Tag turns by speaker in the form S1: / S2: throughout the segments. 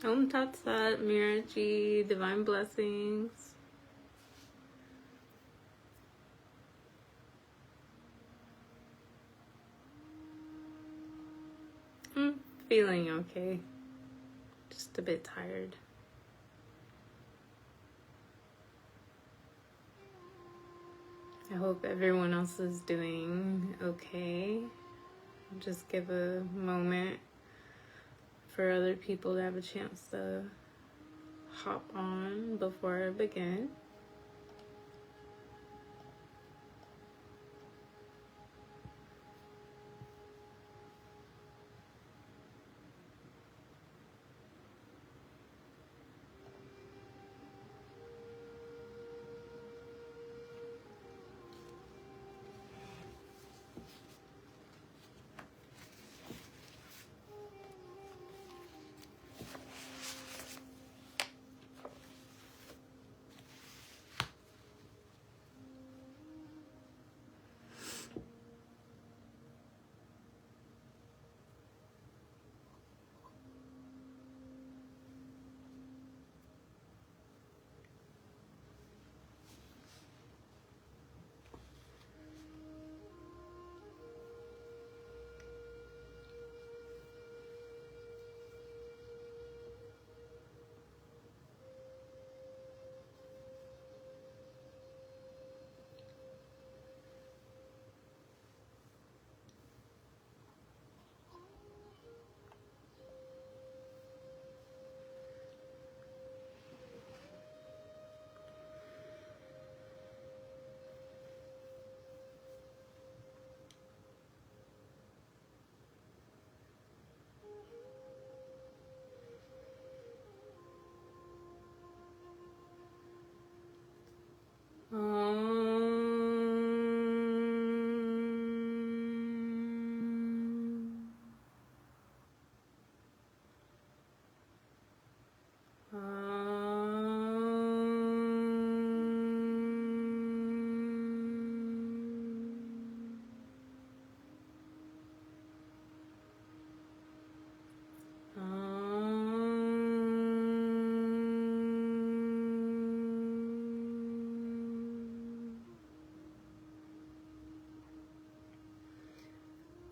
S1: Om Tat Sat, Miraji, divine blessings. I'm feeling okay. Just a bit tired. I hope everyone else is doing okay. Just give a moment for other people to have a chance to hop on before I begin.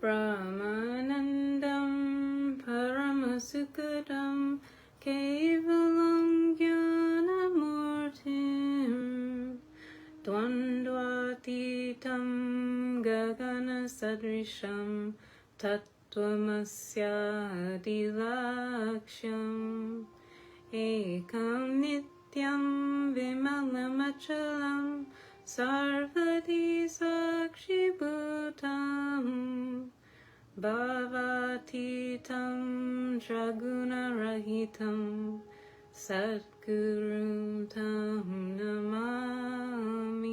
S1: Brahmanandam Paramasukadam Kevalam Jnanamurtim Dvandvatitam Gagana Sadrisham Tattvamasya Dilaksham Ekam Nityam Vimalamachalam Sarvati Sakshi Bhutam Bhavatitam Draguna Rahitam Sadguru Tam Namami.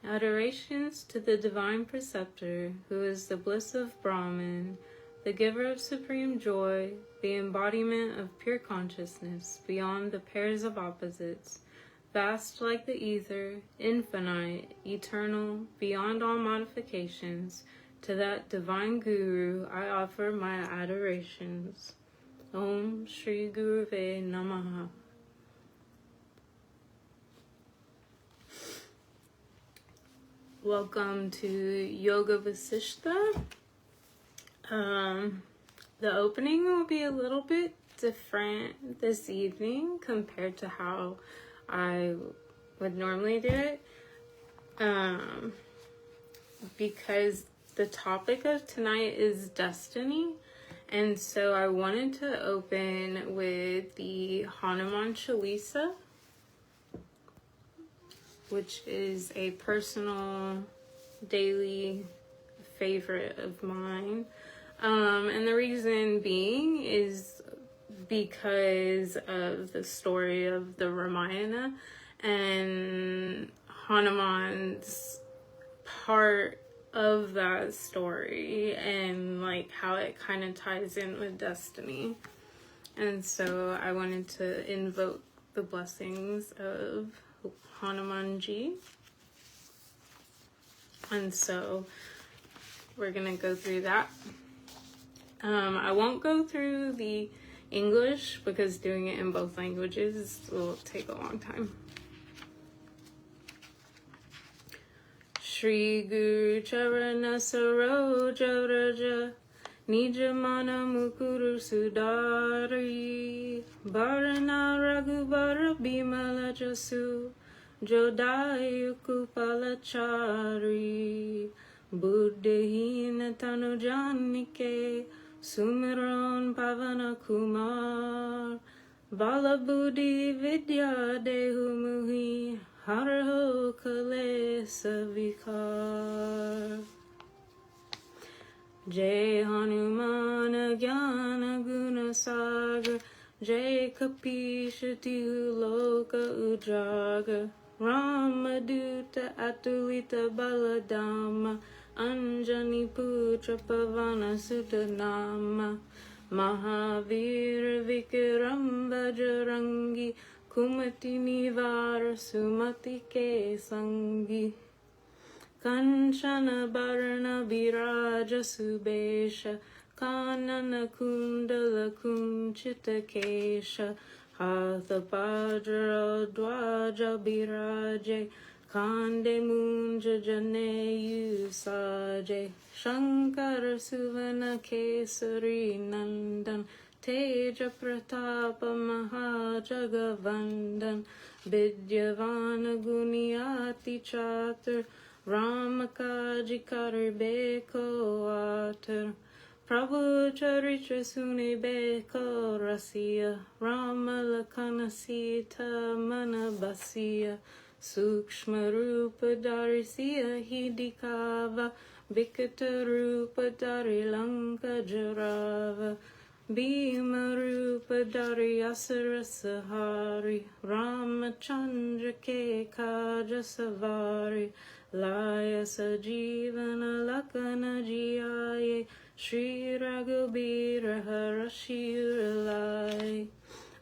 S1: Adorations to the Divine Preceptor, who is the bliss of Brahman, the giver of supreme joy, the embodiment of pure consciousness, beyond the pairs of opposites, vast like the ether, infinite, eternal, beyond all modifications. To that divine Guru I offer my adorations. Om Shri Guruve Namaha. Welcome to Yoga Vasistha. The opening will be a little bit different this evening compared to how I would normally do it, because the topic of tonight is destiny, and so I wanted to open with the Hanuman Chalisa, which is a personal daily favorite of mine, and the reason being is because of the story of the Ramayana and Hanuman's part of that story, and like how it kind of ties in with destiny. And so I wanted to invoke the blessings of Hanumanji, and so we're gonna go through that. I won't go through the English because doing it in both languages will take a long time. Shri Guru Charana Saroja Raja Nijamana Mukuru Sudari Bharana Raghubara Bimala Jasu Jodayu Kupalachari Buddhahina Tanujanike Sumiran Pavana Kumar Bala Buddhi Vidya Dehu Muhi Haraho Kale Savikar Jai Hanumana Gyana Guna Sagar Jai Kapishati Loka Ujaga Ramaduta Atulita Baladama Anjani Putra Pavana Sutanama Mahavira Vikram Bajarangi Kumati Nivara Sumati Ke Sangi Kanchana Bharana Viraja Subesha Kanana Kundala Kunchita Kesha Hatha Padra Dwaja Biraje Kande Munja Janeyu Saje Shankara Suvana Kesari Nandan Teja Pratapa Mahajagavandan Vidyavana Guniati Chatur Ramakaji Karibeko Atar Prabhu Charitra Suni Beko Rasiya Rama Lakana Sita Manabasiya Sukshma Rupa Darisiya Hidikava Vikata Rupa Dari Lanka Jarava Bhima Rupa Dari Asura Sahari Ramachandra Ke Kaja Savari Laya Sajivana Lakana Jiaye Shri Raghubira Harashiralai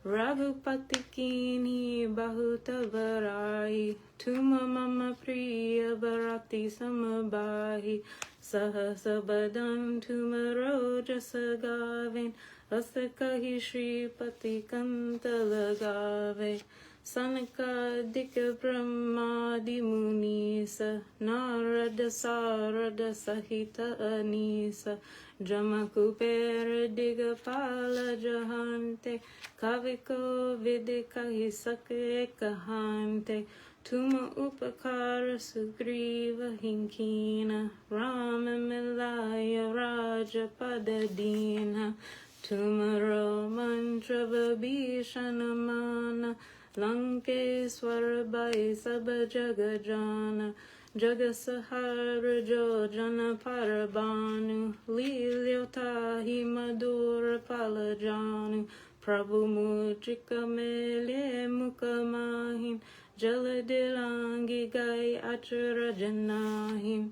S1: Raghupati Kini Bahuta Varai Tuma Mama Priya Bharati Samabahi Sahasa Badan Tuma Roja Sagavin Asakahi Shri Pati Kanta Lagave Sanaka Dika Brahmadi Munisa Narada Sarada Sahita Anisa Jamakupera Diga Pala Jahante Kaviko Vidika Hisaka Ekahante Tuma Upakara Sugriva Hinkina Rama Milaya Raja Padadina Tumaro Mantra Vabhishanamana Lankeswara Bhai Sabha Jagajana Jagasahara Jojana Parabhanu Lilyotahi Madhura Palajanu Prabhu Mujika Mele Mukamahin Jaladilangi Gai Achara Janahim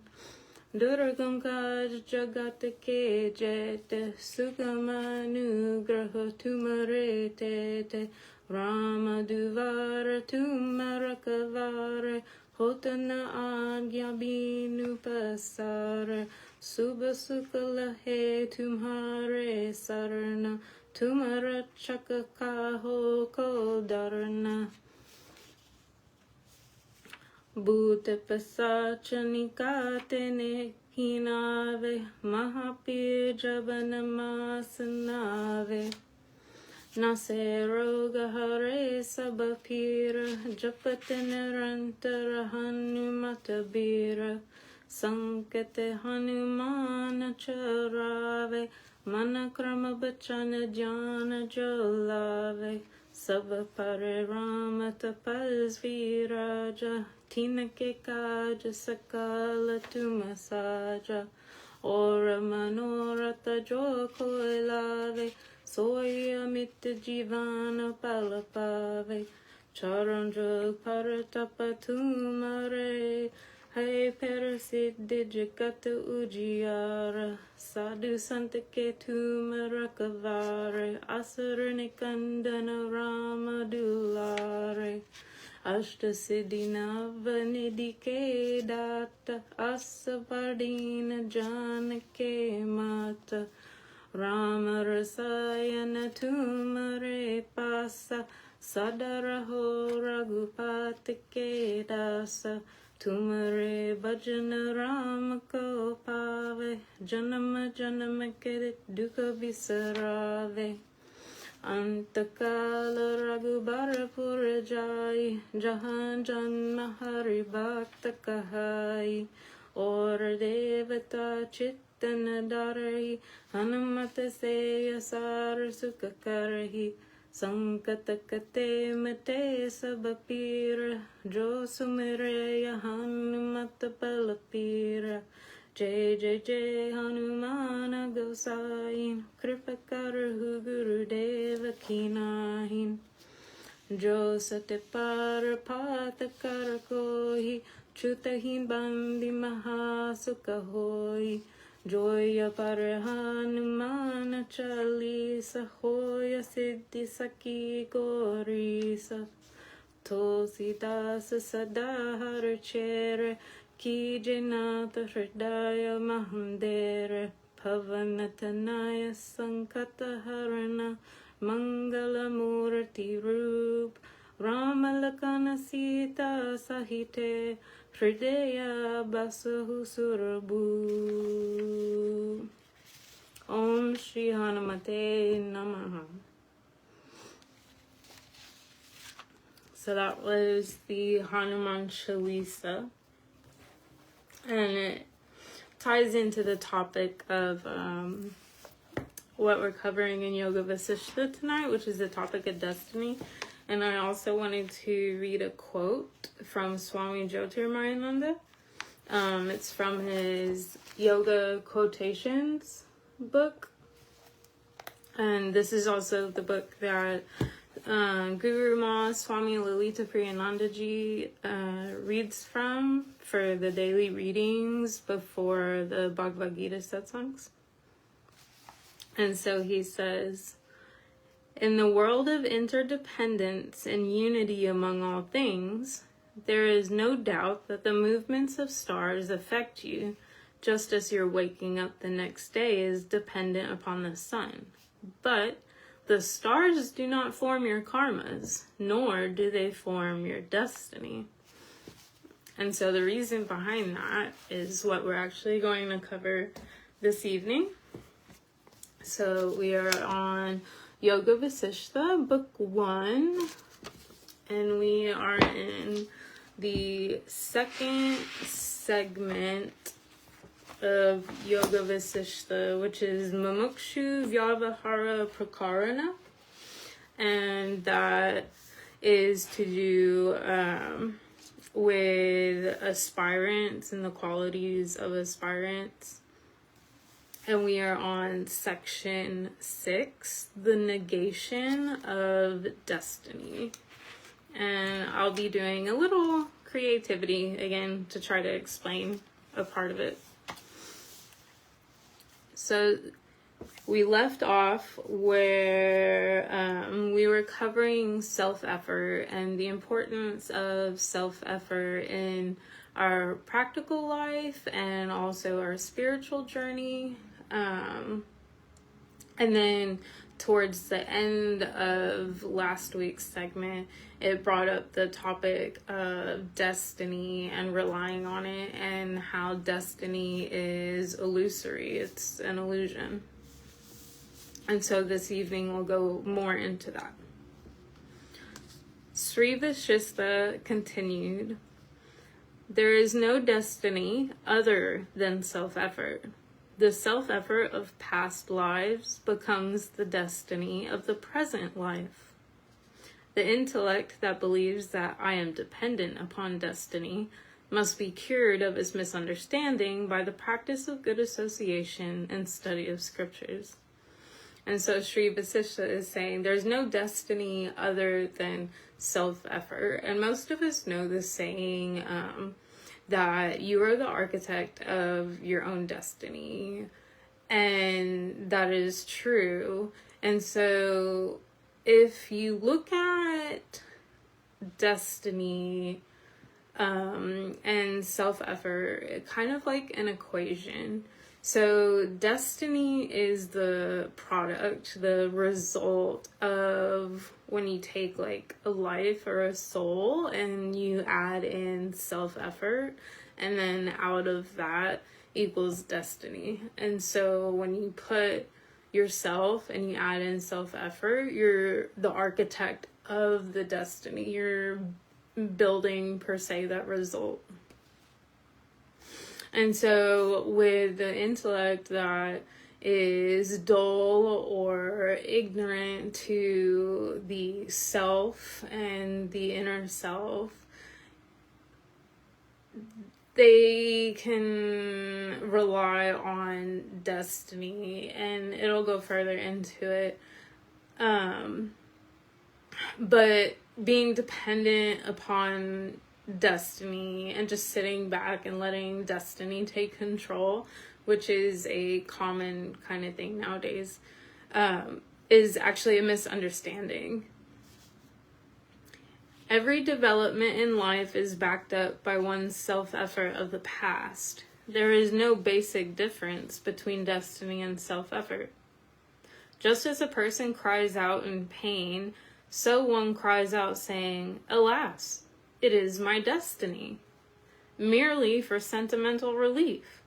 S1: Durgam Kaj Jagatake Jete Sugamanu Graha Tumarete Rama Duvara Tumarakavare Hotana Agya Binu Pasare Subha Sukala He Tumhare Sarana Tumara Chakakaho Kodarana Bhuta Pasachanikatene Hinave Mahapir Jabanamasanave Nase Roga Hare Sabapira Japatinarantara Hanumatabira Sankate Hanumana Charave Manakrama Bachana Jana Jolave Sabapare Rama Tapas Viraja Tinake Kaja Sakala Tumasaja Ora Manorata Jokoilave Soya Mita Jivana Palapave Charanjog Paratapatumare Hai Parasiddhi Jagata Ujiyara Sadhu Santa Ketumarakavare Asuranikandana Rama Dulare Ashta Siddhi Navanidhi Ke Datta Asavardina Janake Mata Rama Rasayana Tumare Pasa Sadaraho Raghupatike Dasa Tumare Bhajana Rama Ko Pave Janama Janama Kere Duka Bisarave Antakala Raghubara Purajai Jahan Janma Hari Bhakta Kahai Or Devata Chittanadari Hanumata Seya Sar Sukakarahi Sankatakate Mate Sabapira Josumireya Hanumata Palapira Jai Jai Jai Hanumana Gosain Kripakarahu Guru Deva Kinahin Jo Satipara Patakarakohi Chutahin Bandi Mahasukahoi Joya Parahanumana Chalisa Hoya Siddhi Saki Gorisa Tosidasa Sadahara Chere Ki Janata Hridaya Mahandere Pavanatanaya Sankataharana Mangala Murti Rup Ramalakana Sita Sahite Hridaya Basahu Surabu. Om Shri Hanumate Namaha. So that was the Hanuman Chalisa, and it ties into the topic of what we're covering in Yoga Vasistha tonight, which is the topic of destiny. And I also wanted to read a quote from Swami Jyotirmayananda. It's from his Yoga Quotations book. And this is also the book that Guru Ma Swami Lalita Priyanandaji reads from for the daily readings before the Bhagavad Gita satsangs. And so he says, in the world of interdependence and unity among all things, there is no doubt that the movements of stars affect you, just as your waking up the next day is dependent upon the sun. But the stars do not form your karmas, nor do they form your destiny. And so the reason behind that is what we're actually going to cover this evening. So we are on Yoga Vasistha, Book 1, and we are in the second segment of Yoga Vasistha, which is Mumukshu, Vyavahara, Prakarana, and that is to do with aspirants and the qualities of aspirants. And we are on section 6, the negation of destiny. And I'll be doing a little creativity again to try to explain a part of it. So we left off where we were covering self-effort and the importance of self-effort in our practical life and also our spiritual journey. And then towards the end of last week's segment, it brought up the topic of destiny and relying on it and how destiny is illusory. It's an illusion. And so this evening we'll go more into that. Sri Vasistha continued, there is no destiny other than self-effort. The self-effort of past lives becomes the destiny of the present life. The intellect that believes that I am dependent upon destiny must be cured of its misunderstanding by the practice of good association and study of scriptures. And so Sri Vasistha is saying there's no destiny other than self-effort. And most of us know the saying, that you are the architect of your own destiny. And that is true. And so if you look at destiny and self-effort, kind of like an equation, So destiny is the product, the result of when you take like a life or a soul and you add in self-effort, and then out of that equals destiny. And so when you put yourself and you add in self-effort, you're the architect of the destiny. You're building, per se, that result. And so with the intellect that is dull or ignorant to the self and the inner self, they can rely on destiny, and it'll go further into it. But being dependent upon destiny and just sitting back and letting destiny take control, which is a common kind of thing nowadays, is actually a misunderstanding. Every development in life is backed up by one's self-effort of the past. There is no basic difference between destiny and self-effort. Just as a person cries out in pain, so one cries out saying, "Alas, it is my destiny," merely for sentimental relief.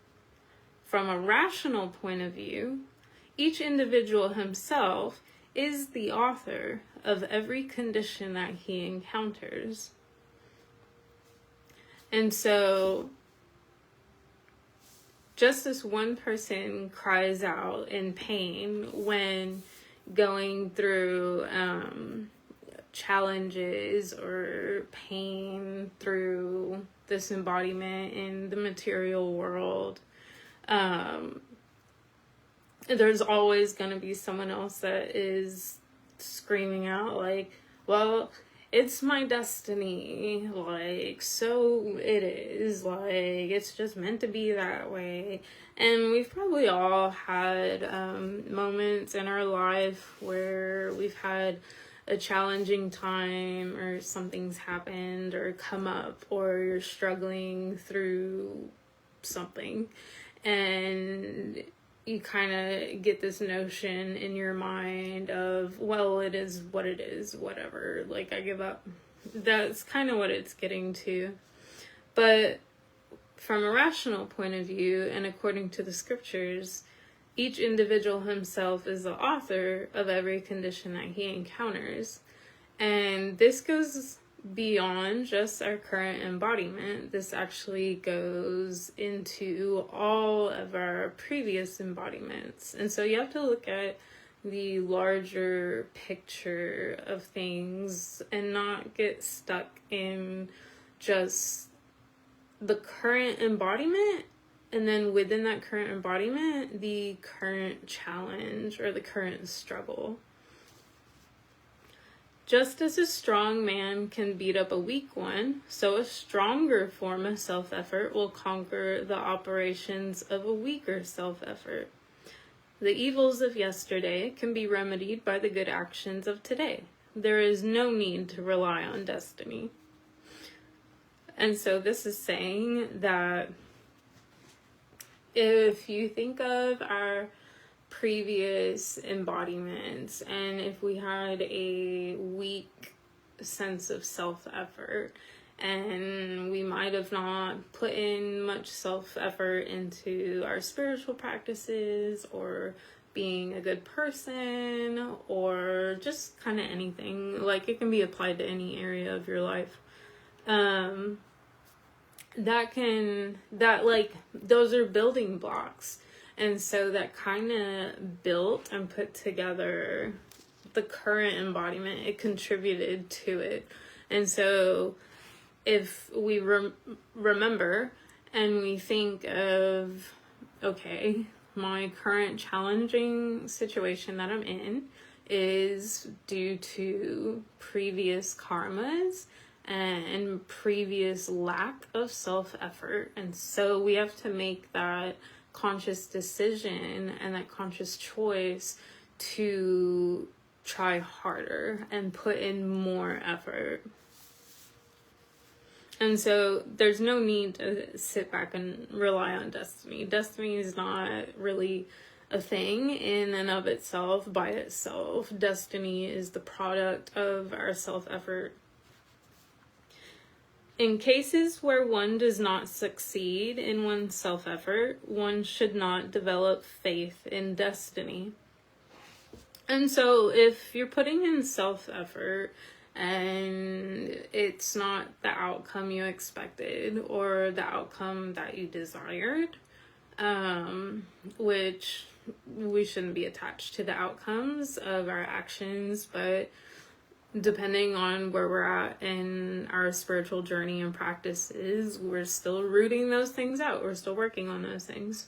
S1: From a rational point of view, each individual himself is the author of every condition that he encounters. And so, just as one person cries out in pain when going through challenges or pain through this embodiment in the material world, there's always going to be someone else that is screaming out like, well, it's my destiny, like, so it is, like, it's just meant to be that way. And we've probably all had moments in our life where we've had a challenging time, or something's happened or come up, or you're struggling through something, and you kind of get this notion in your mind of, well, it is what it is, whatever, like, I give up. That's kind of what it's getting to. But from a rational point of view, and according to the scriptures, each individual himself is the author of every condition that he encounters. And this goes beyond just our current embodiment. This actually goes into all of our previous embodiments. And so you have to look at the larger picture of things and not get stuck in just the current embodiment, and then within that current embodiment, the current challenge or the current struggle. Just as a strong man can beat up a weak one, so a stronger form of self-effort will conquer the operations of a weaker self-effort. The evils of yesterday can be remedied by the good actions of today. There is no need to rely on destiny. And so this is saying that if you think of our previous embodiments, and if we had a weak sense of self-effort, and we might have not put in much self-effort into our spiritual practices, or being a good person, or just kind of anything, like, it can be applied to any area of your life, those are building blocks. And so that kind of built and put together the current embodiment. It contributed to it. And so if we remember and we think of, okay, my current challenging situation that I'm in is due to previous karmas and previous lack of self-effort. And so we have to make that conscious decision and that conscious choice to try harder and put in more effort. And so there's no need to sit back and rely on destiny. Destiny is not really a thing in and of itself, by itself. Destiny is the product of our self-effort. In cases where one does not succeed in one's self-effort, one should not develop faith in destiny. And so if you're putting in self-effort and it's not the outcome you expected or the outcome that you desired, which we shouldn't be attached to the outcomes of our actions, but depending on where we're at in our spiritual journey and practices, we're still rooting those things out. We're still working on those things.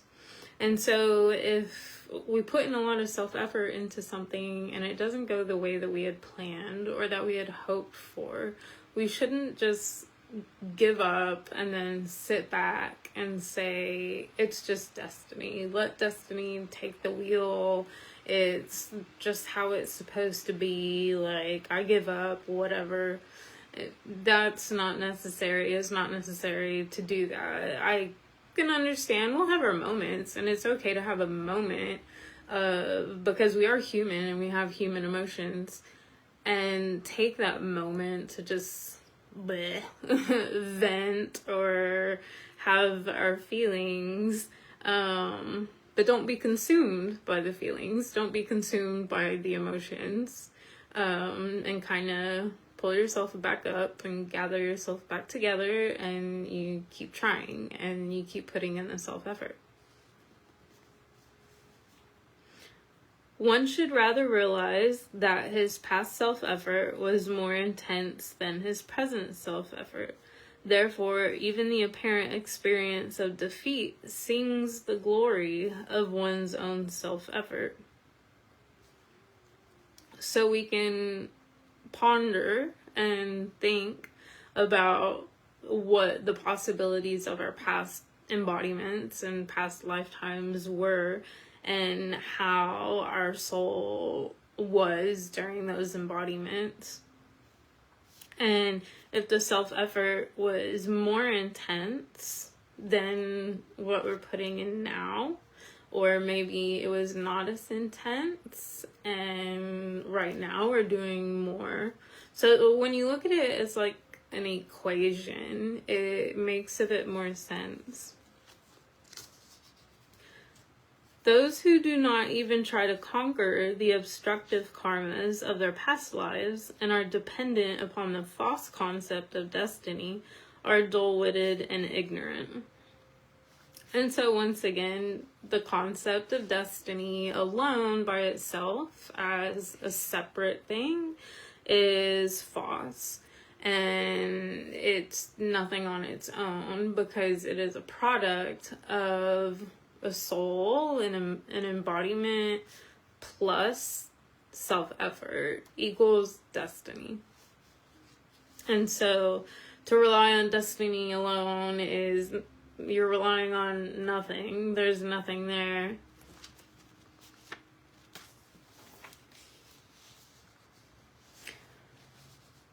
S1: And so if we put in a lot of self-effort into something and it doesn't go the way that we had planned or that we had hoped for, we shouldn't just give up and then sit back and say, it's just destiny. Let destiny take the wheel. It's just how it's supposed to be. Like, I give up, whatever. That's not necessary. It's not necessary to do that. I can understand we'll have our moments, and it's okay to have a moment because we are human and we have human emotions, and take that moment to just vent or have our feelings, but don't be consumed by the feelings, don't be consumed by the emotions, and kind of pull yourself back up and gather yourself back together, and you keep trying and you keep putting in the self-effort. One should rather realize that his past self-effort was more intense than his present self-effort. Therefore, even the apparent experience of defeat sings the glory of one's own self-effort. So we can ponder and think about what the possibilities of our past embodiments and past lifetimes were, and how our soul was during those embodiments. And if the self-effort was more intense than what we're putting in now, or maybe it was not as intense and right now we're doing more. So when you look at it as like an equation, it makes a bit more sense. Those who do not even try to conquer the obstructive karmas of their past lives and are dependent upon the false concept of destiny are dull-witted and ignorant. And so once again, the concept of destiny alone by itself as a separate thing is false. And it's nothing on its own because it is a product of a soul and an embodiment plus self-effort equals destiny. And so to rely on destiny alone is you're relying on nothing. There's nothing there.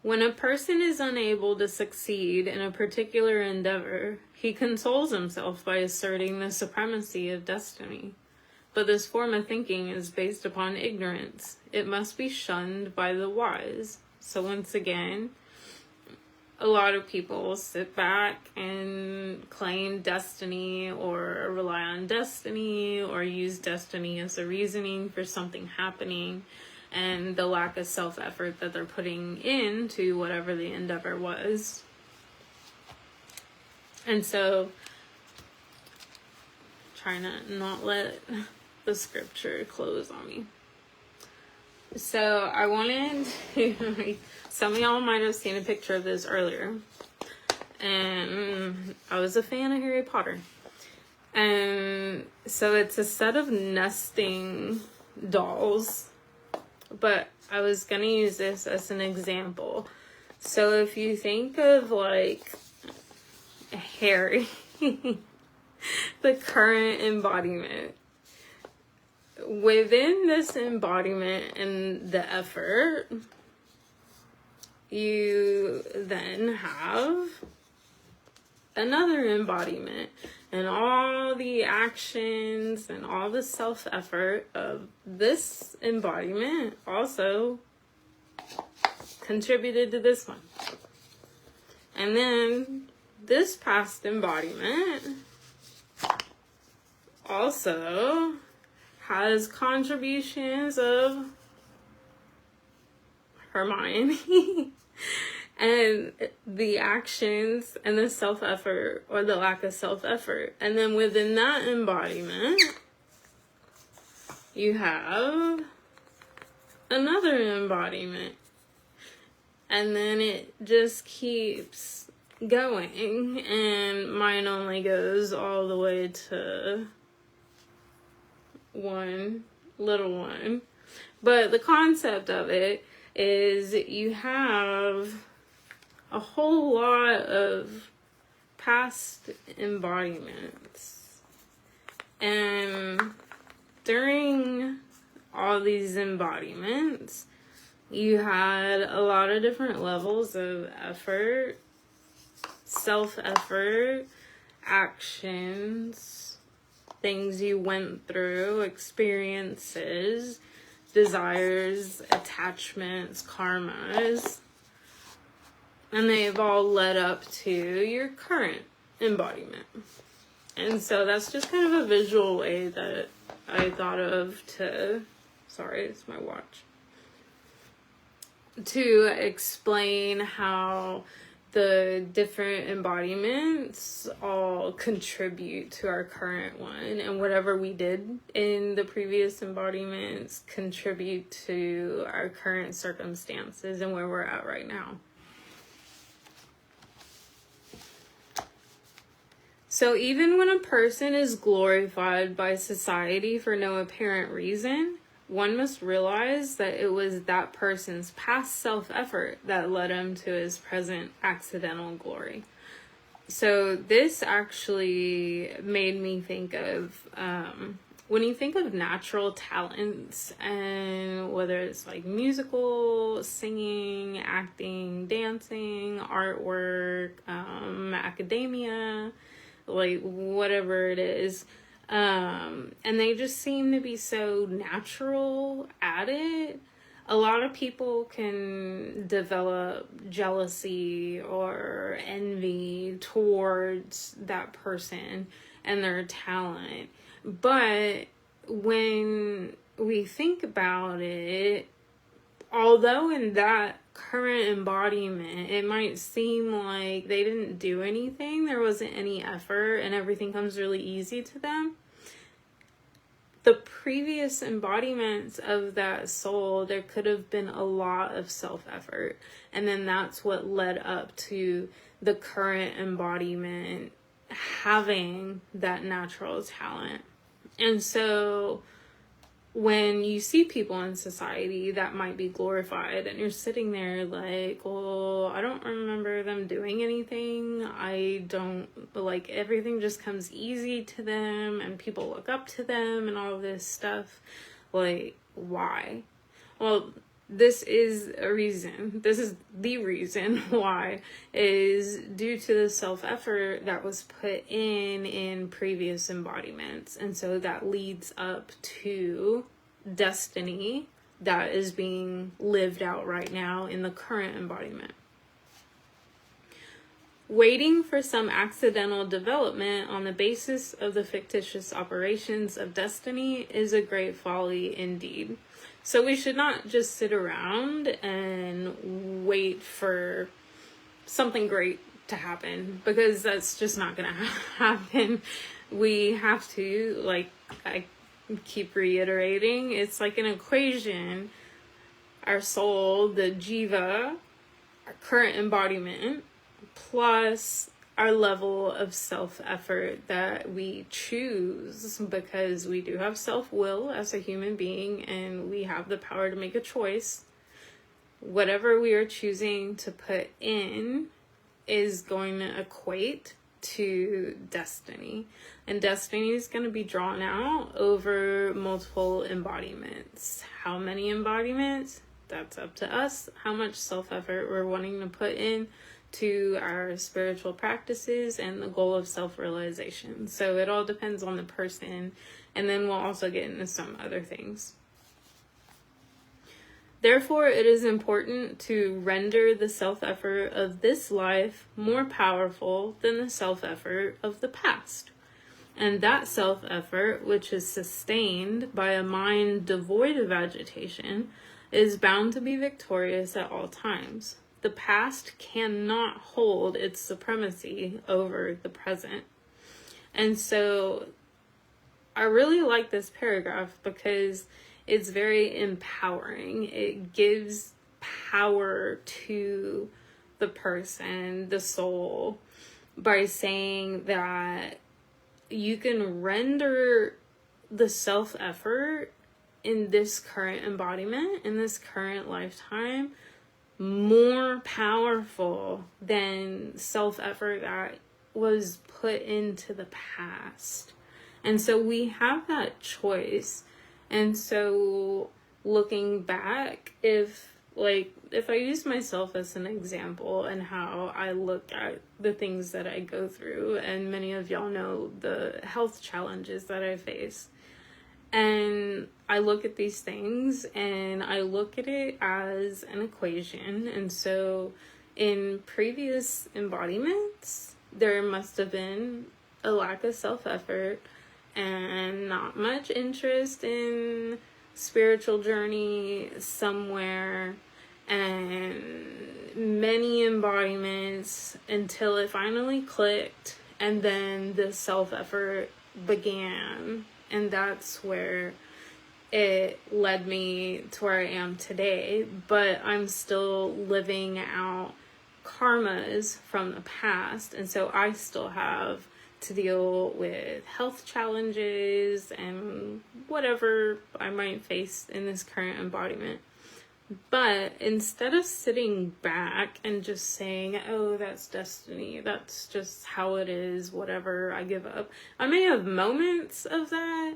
S1: When a person is unable to succeed in a particular endeavor, he consoles himself by asserting the supremacy of destiny. But this form of thinking is based upon ignorance. It must be shunned by the wise. So once again, a lot of people sit back and claim destiny or rely on destiny or use destiny as a reasoning for something happening, and the lack of self-effort that they're putting into whatever the endeavor was. And so, trying to not let the scripture close on me. So, I wanted to, some of y'all might have seen a picture of this earlier. And I was a fan of Harry Potter. And so it's a set of nesting dolls. But I was going to use this as an example. So if you think of like Harry, the current embodiment, within this embodiment and the effort, you then have another embodiment. And all the actions and all the self-effort of this embodiment also contributed to this one. And then this past embodiment also has contributions of Hermione and the actions and the self-effort or the lack of self-effort. And then within that embodiment, you have another embodiment. And then it just keeps going. And mine only goes all the way to one little one. But the concept of it is you have a whole lot of past embodiments. And during all these embodiments, you had a lot of different levels of effort, self-effort, actions, things you went through, experiences, desires, attachments, karmas. And they've all led up to your current embodiment. And so that's just kind of a visual way that I thought of to, sorry, it's my watch, to explain how the different embodiments all contribute to our current one, and whatever we did in the previous embodiments contribute to our current circumstances and where we're at right now. So even when a person is glorified by society for no apparent reason, one must realize that it was that person's past self-effort that led him to his present accidental glory. So this actually made me think of, when you think of natural talents, and whether it's like musical, singing, acting, dancing, artwork, academia, like whatever it is, and they just seem to be so natural at it. A lot of people can develop jealousy or envy towards that person and their talent. But when we think about it, although in that current embodiment, it might seem like they didn't do anything, there wasn't any effort, and everything comes really easy to them. The previous embodiments of that soul, there could have been a lot of self-effort. And then that's what led up to the current embodiment having that natural talent. And so when you see people in society that might be glorified and you're sitting there like, well, I don't remember them doing anything. I don't, like, everything just comes easy to them and people look up to them and all of this stuff. Like, why? Well, this is a reason. This is the reason why, is due to the self-effort that was put in previous embodiments. And so that leads up to destiny that is being lived out right now in the current embodiment. Waiting for some accidental development on the basis of the fictitious operations of destiny is a great folly indeed. So we should not just sit around and wait for something great to happen, because that's just not going to happen. We have to, like I keep reiterating, it's like an equation. Our soul, the jiva, our current embodiment, plus our level of self-effort that we choose, because we do have self-will as a human being and we have the power to make a choice. Whatever we are choosing to put in is going to equate to destiny. And destiny is going to be drawn out over multiple embodiments. How many embodiments? That's up to us. How much self-effort we're wanting to put in to our spiritual practices and the goal of self-realization. So it all depends on the person, and then we'll also get into some other things. Therefore, it is important to render the self-effort of this life more powerful than the self-effort of the past. And that self-effort, which is sustained by a mind devoid of agitation, is bound to be victorious at all times. The past cannot hold its supremacy over the present. And so I really like this paragraph because it's very empowering. It gives power to the person, the soul, by saying that you can render the self-effort in this current embodiment, in this current lifetime, more powerful than self-effort that was put into the past. And so we have that choice. And so looking back, if I use myself as an example and how I look at the things that I go through, and many of y'all know the health challenges that I face, and I look at these things and I look at it as an equation. And so in previous embodiments, there must have been a lack of self-effort and not much interest in spiritual journey somewhere, and many embodiments until it finally clicked, and then the self-effort began. And that's where it led me to where I am today. But I'm still living out karmas from the past, and so I still have to deal with health challenges and whatever I might face in this current embodiment. But instead of sitting back and just saying, oh, that's destiny, that's just how it is, whatever, I give up. I may have moments of that,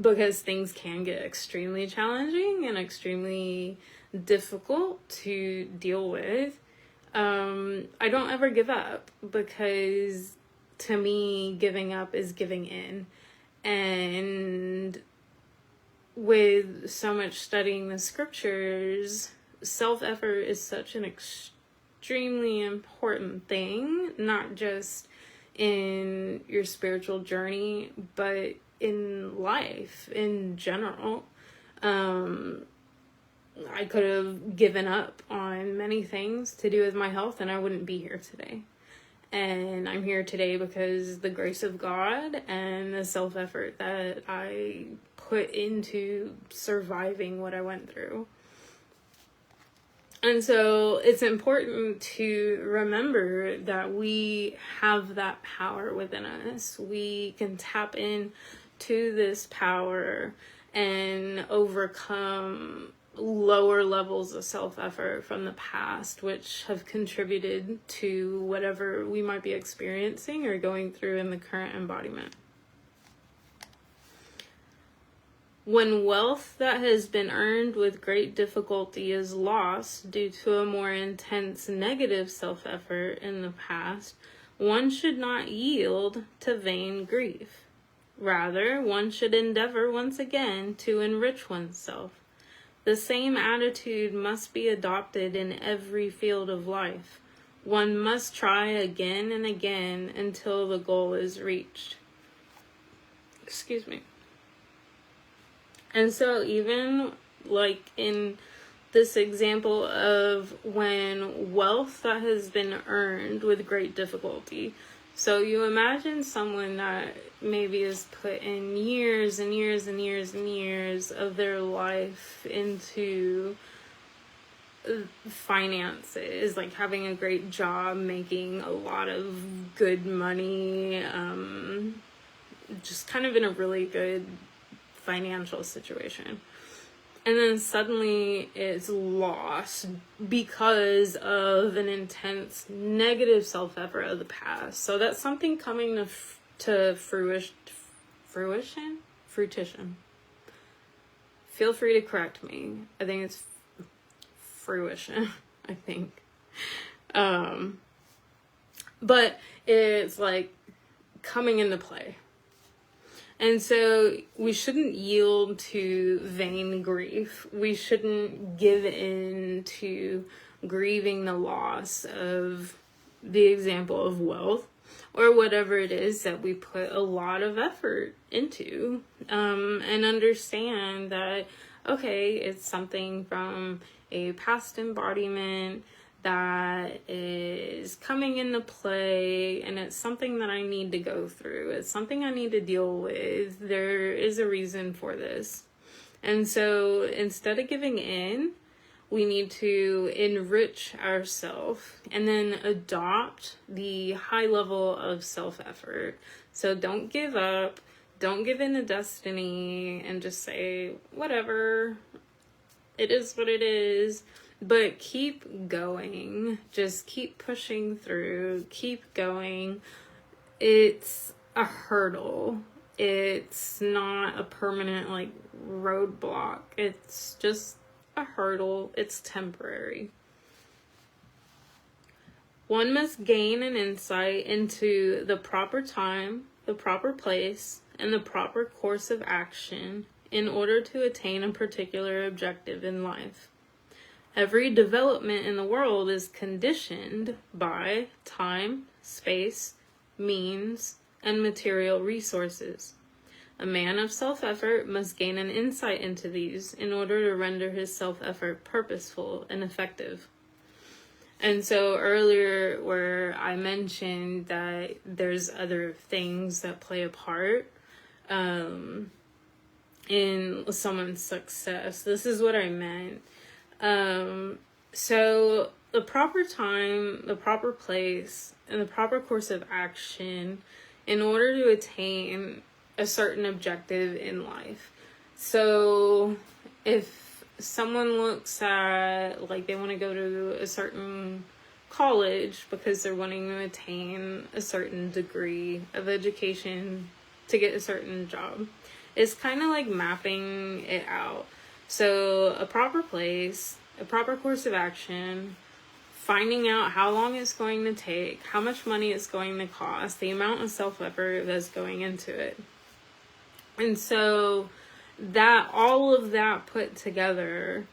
S1: because things can get extremely challenging and extremely difficult to deal with. I don't ever give up, because to me, giving up is giving in. And with so much studying the scriptures, self-effort is such an extremely important thing, not just in your spiritual journey, but in life in general. I could have given up on many things to do with my health and I wouldn't be here today. And I'm here today because the grace of God and the self-effort that I put into surviving what I went through. And so it's important to remember that we have that power within us. We can tap in to this power and overcome lower levels of self-effort from the past, which have contributed to whatever we might be experiencing or going through in the current embodiment. When wealth that has been earned with great difficulty is lost due to a more intense negative self-effort in the past, one should not yield to vain grief. Rather, one should endeavor once again to enrich oneself. The same attitude must be adopted in every field of life. One must try again and again until the goal is reached. Excuse me. And so even like in this example of when wealth that has been earned with great difficulty. So you imagine someone that maybe has put in years and years and years and years of their life into finances, like having a great job, making a lot of good money, just kind of in a really good financial situation. And then suddenly it's lost because of an intense negative self-effort of the past. So that's something coming to fruition. Feel free to correct me. I think it's fruition. I think. But it's like coming into play. And so we shouldn't yield to vain grief. We shouldn't give in to grieving the loss of the example of wealth or whatever it is that we put a lot of effort into. And understand that, okay, it's something from a past embodiment that is coming into play, and it's something that I need to go through. It's something I need to deal with. There is a reason for this. And so instead of giving in, we need to enrich ourselves and then adopt the high level of self-effort. So don't give up. Don't give in to destiny and just say, whatever, it is what it is. But keep going. Just keep pushing through. Keep going. It's a hurdle. It's not a permanent like roadblock. It's just a hurdle. It's temporary. One must gain an insight into the proper time, the proper place, and the proper course of action in order to attain a particular objective in life. Every development in the world is conditioned by time, space, means, and material resources. A man of self-effort must gain an insight into these in order to render his self-effort purposeful and effective. And so earlier where I mentioned that there's other things that play a part in someone's success, this is what I meant. So the proper time, the proper place, and the proper course of action in order to attain a certain objective in life. So if someone looks at, like, they want to go to a certain college because they're wanting to attain a certain degree of education to get a certain job, it's kind of like mapping it out. So a proper place, a proper course of action, finding out how long it's going to take, how much money it's going to cost, the amount of self-effort that's going into it. And so that, all of that put together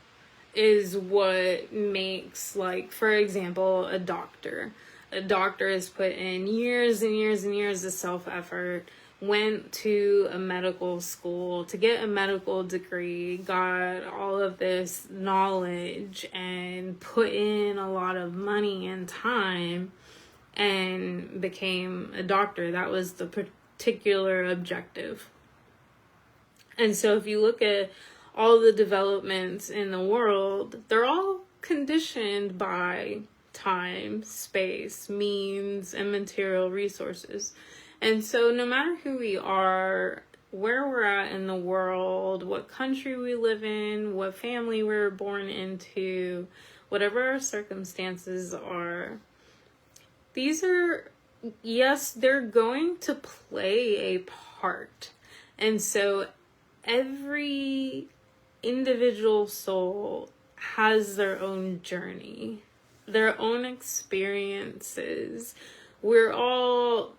S1: is what makes, like, for example, a doctor. A doctor has put in years and years and years of self-effort, went to a medical school to get a medical degree, got all of this knowledge and put in a lot of money and time and became a doctor. That was the particular objective. And so if you look at all the developments in the world, they're all conditioned by time, space, means, and material resources. And so no matter who we are, where we're at in the world, what country we live in, what family we were born into, whatever our circumstances are, these are, yes, they're going to play a part. And so every individual soul has their own journey, their own experiences. We're all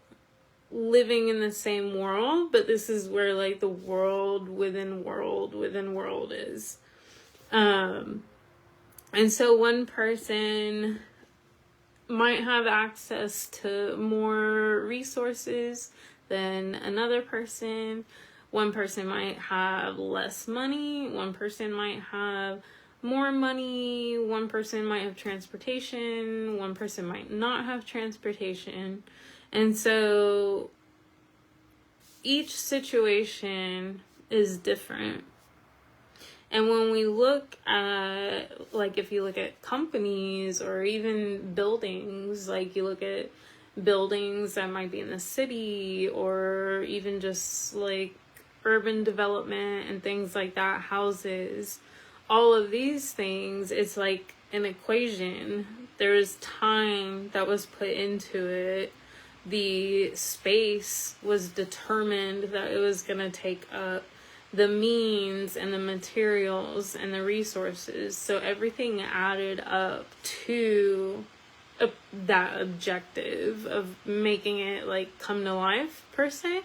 S1: living in the same world, but this is where, like, the world within world within world is. And so one person might have access to more resources than another person. One person might have less money. One person might have more money. One person might have transportation. One person might not have transportation. And so each situation is different. And when we look at, like, if you look at companies or even buildings, like you look at buildings that might be in the city or even just like urban development and things like that, houses, all of these things, it's like an equation. There's time that was put into it. The space was determined that it was going to take up, the means and the materials and the resources. So everything added up to that objective of making it like come to life per se.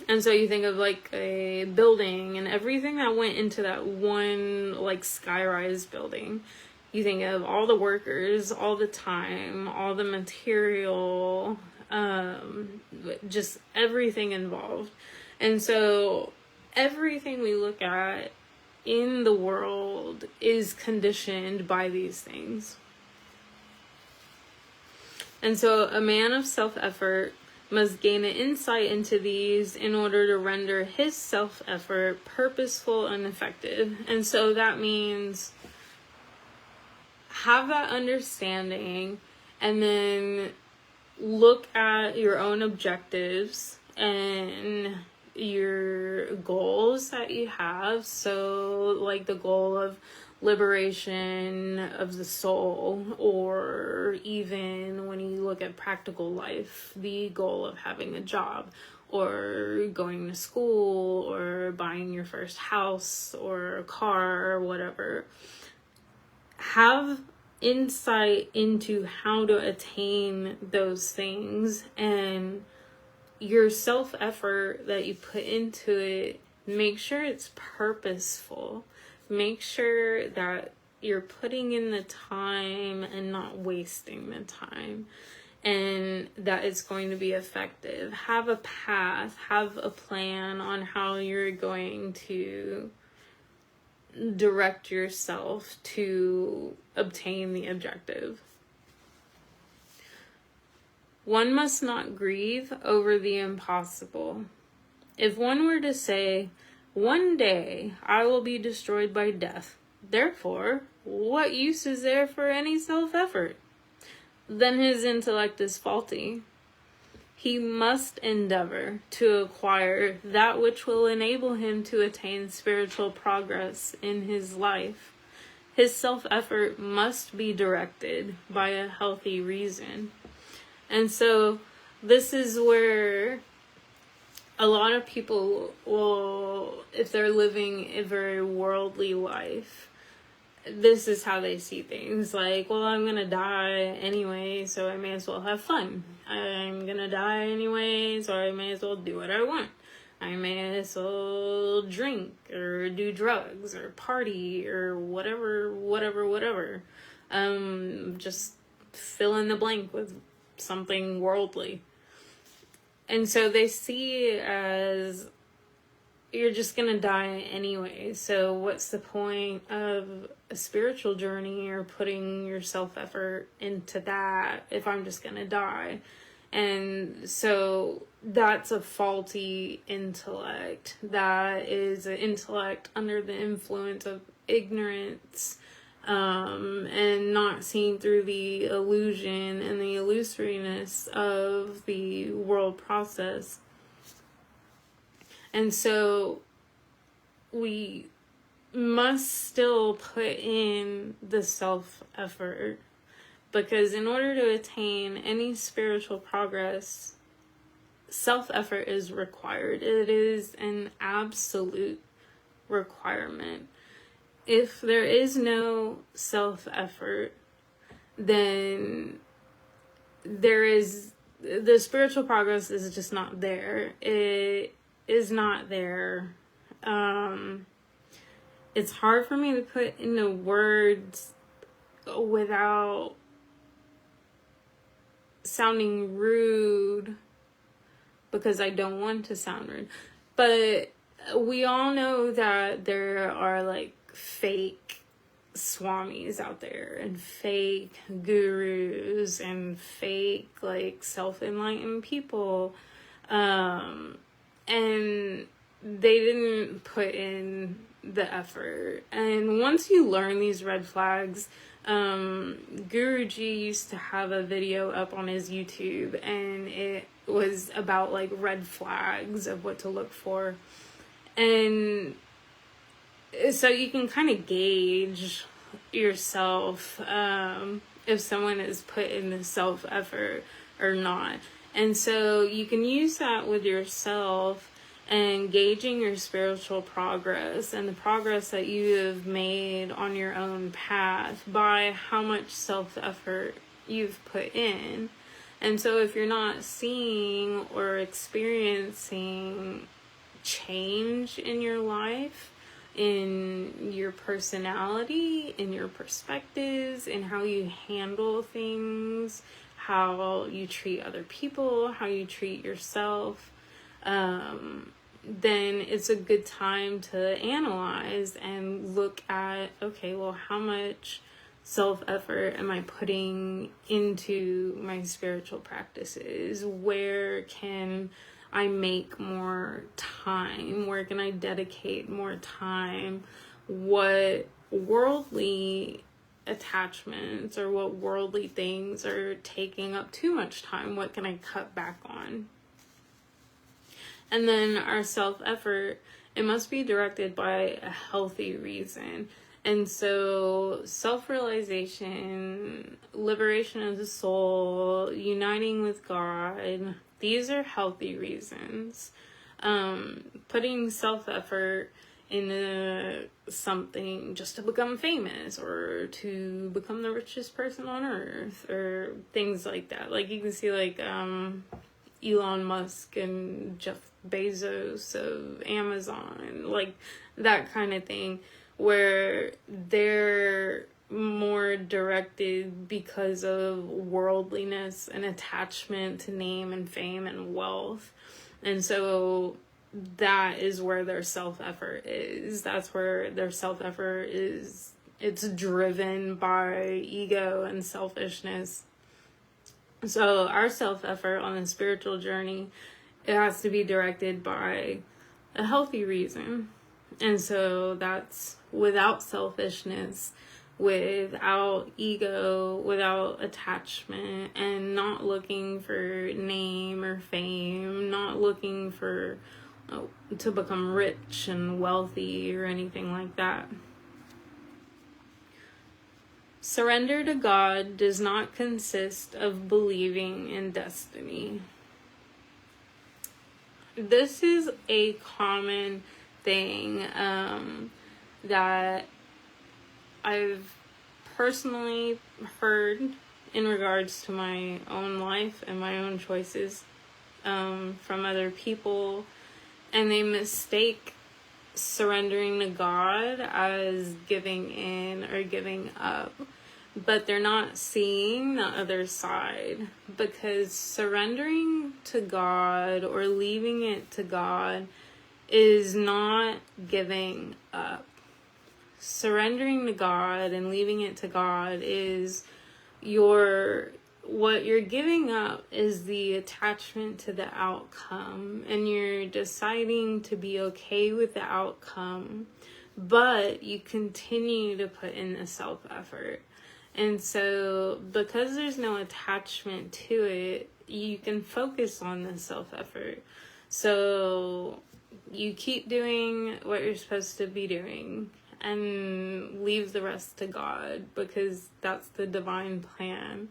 S1: And so you think of like a building and everything that went into that one like skyrise building. You think of all the workers, all the time, all the material, just everything involved. And so everything we look at in the world is conditioned by these things. And so a man of self-effort must gain an insight into these in order to render his self-effort purposeful and effective. And so that means have that understanding and then look at your own objectives and your goals that you have. So like the goal of liberation of the soul, or even when you look at practical life, the goal of having a job or going to school or buying your first house or a car or whatever. Have insight into how to attain those things, and your self-effort that you put into it, make sure it's purposeful. Make sure that you're putting in the time and not wasting the time, and that it's going to be effective. Have a path, have a plan on how you're going to direct yourself to obtain the objective. One must not grieve over the impossible. If one were to say, "One day I will be destroyed by death, therefore, what use is there for any self-effort?" then his intellect is faulty. He must endeavor to acquire that which will enable him to attain spiritual progress in his life. His self-effort must be directed by a healthy reason. And so this is where a lot of people will, if they're living a very worldly life, this is how they see things. Like, well, I'm going to die anyway, so I may as well have fun. I'm going to die anyway, so I may as well do what I want. I may as well drink or do drugs or party or whatever. Just fill in the blank with something worldly. And so they see it as, you're just going to die anyway. So what's the point of a spiritual journey or putting your self-effort into that if I'm just going to die? And so that's a faulty intellect. That is an intellect under the influence of ignorance, and not seeing through the illusion and the illusoriness of the world process. And so we must still put in the self-effort, because in order to attain any spiritual progress, self-effort is required. It is an absolute requirement. If there is no self-effort, then the spiritual progress is just not there. It is not there. It's hard for me to put into words without sounding rude, because I don't want to sound rude. But we all know that there are like fake swamis out there and fake gurus and fake like self-enlightened people, and they didn't put in the effort. And once you learn these red flags, Guruji used to have a video up on his YouTube, and it was about like red flags of what to look for. And so you can kind of gauge yourself if someone is put in the self-effort or not. And so you can use that with yourself and gauging your spiritual progress and the progress that you have made on your own path by how much self-effort you've put in. And so if you're not seeing or experiencing change in your life, in your personality, in your perspectives, in how you handle things, how you treat other people, how you treat yourself, then it's a good time to analyze and look at, okay, well, how much self-effort am I putting into my spiritual practices? Where can I make more time? Where can I dedicate more time? What worldly attachments or what worldly things are taking up too much time? What can I cut back on? And then our self-effort, it must be directed by a healthy reason. And so self-realization, liberation of the soul, uniting with God, these are healthy reasons. Putting self-effort into something just to become famous or to become the richest person on earth or things like that. Like you can see like Elon Musk and Jeff Bezos of Amazon, like that kind of thing, where they're more directed because of worldliness and attachment to name and fame and wealth. And so that is where their self-effort is. That's where their self-effort is. It's driven by ego and selfishness. So our self-effort on the spiritual journey, it has to be directed by a healthy reason. And so that's without selfishness, without ego, without attachment, and not looking for name or fame, not looking for to become rich and wealthy or anything like that. Surrender to God does not consist of believing in destiny. This is a common thing that I've personally heard in regards to my own life and my own choices from other people, and they mistake surrendering to God as giving in or giving up, but they're not seeing the other side, because surrendering to God or leaving it to God is not giving up. Surrendering to God and leaving it to God is what you're giving up is the attachment to the outcome, and you're deciding to be okay with the outcome, but you continue to put in the self-effort. And so because there's no attachment to it, you can focus on the self-effort. So you keep doing what you're supposed to be doing and leave the rest to God, because that's the divine plan.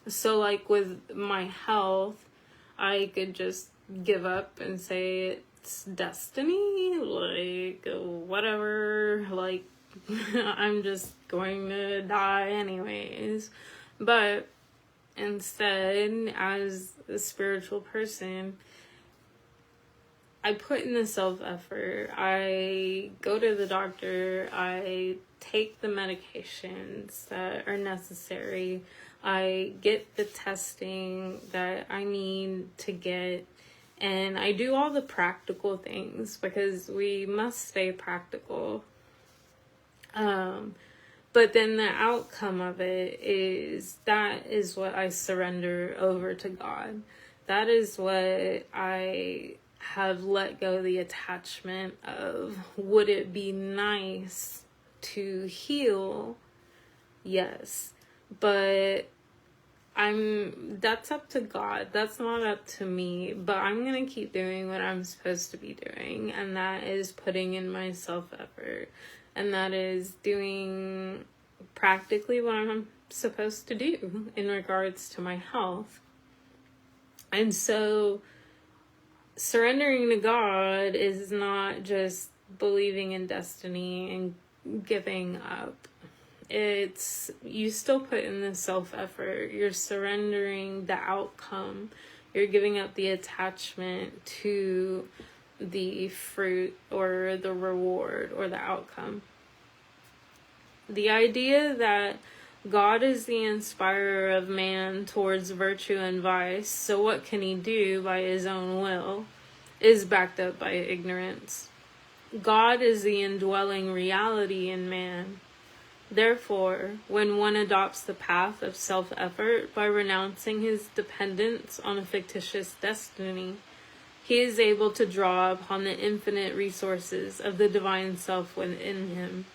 S1: So like with my health, I could just give up and say it's destiny, like whatever, like I'm just going to die anyways. But instead, as a spiritual person, I put in the self-effort. I go to the doctor. I take the medications that are necessary. I get the testing that I need to get. And I do all the practical things, because we must stay practical. But then the outcome of it that is what I surrender over to God. That is what I have let go the attachment of. Would it be nice to heal? Yes. But that's up to God. That's not up to me. But I'm going to keep doing what I'm supposed to be doing. And that is putting in my self-effort. And that is doing practically what I'm supposed to do in regards to my health. And so surrendering to God is not just believing in destiny and giving up. you still put in the self-effort. You're surrendering the outcome. You're giving up the attachment to the fruit or the reward or the outcome. The idea that God is the inspirer of man towards virtue and vice, so what can he do by his own will, is backed up by ignorance. God is the indwelling reality in man. Therefore, when one adopts the path of self-effort by renouncing his dependence on a fictitious destiny, he is able to draw upon the infinite resources of the divine self within him.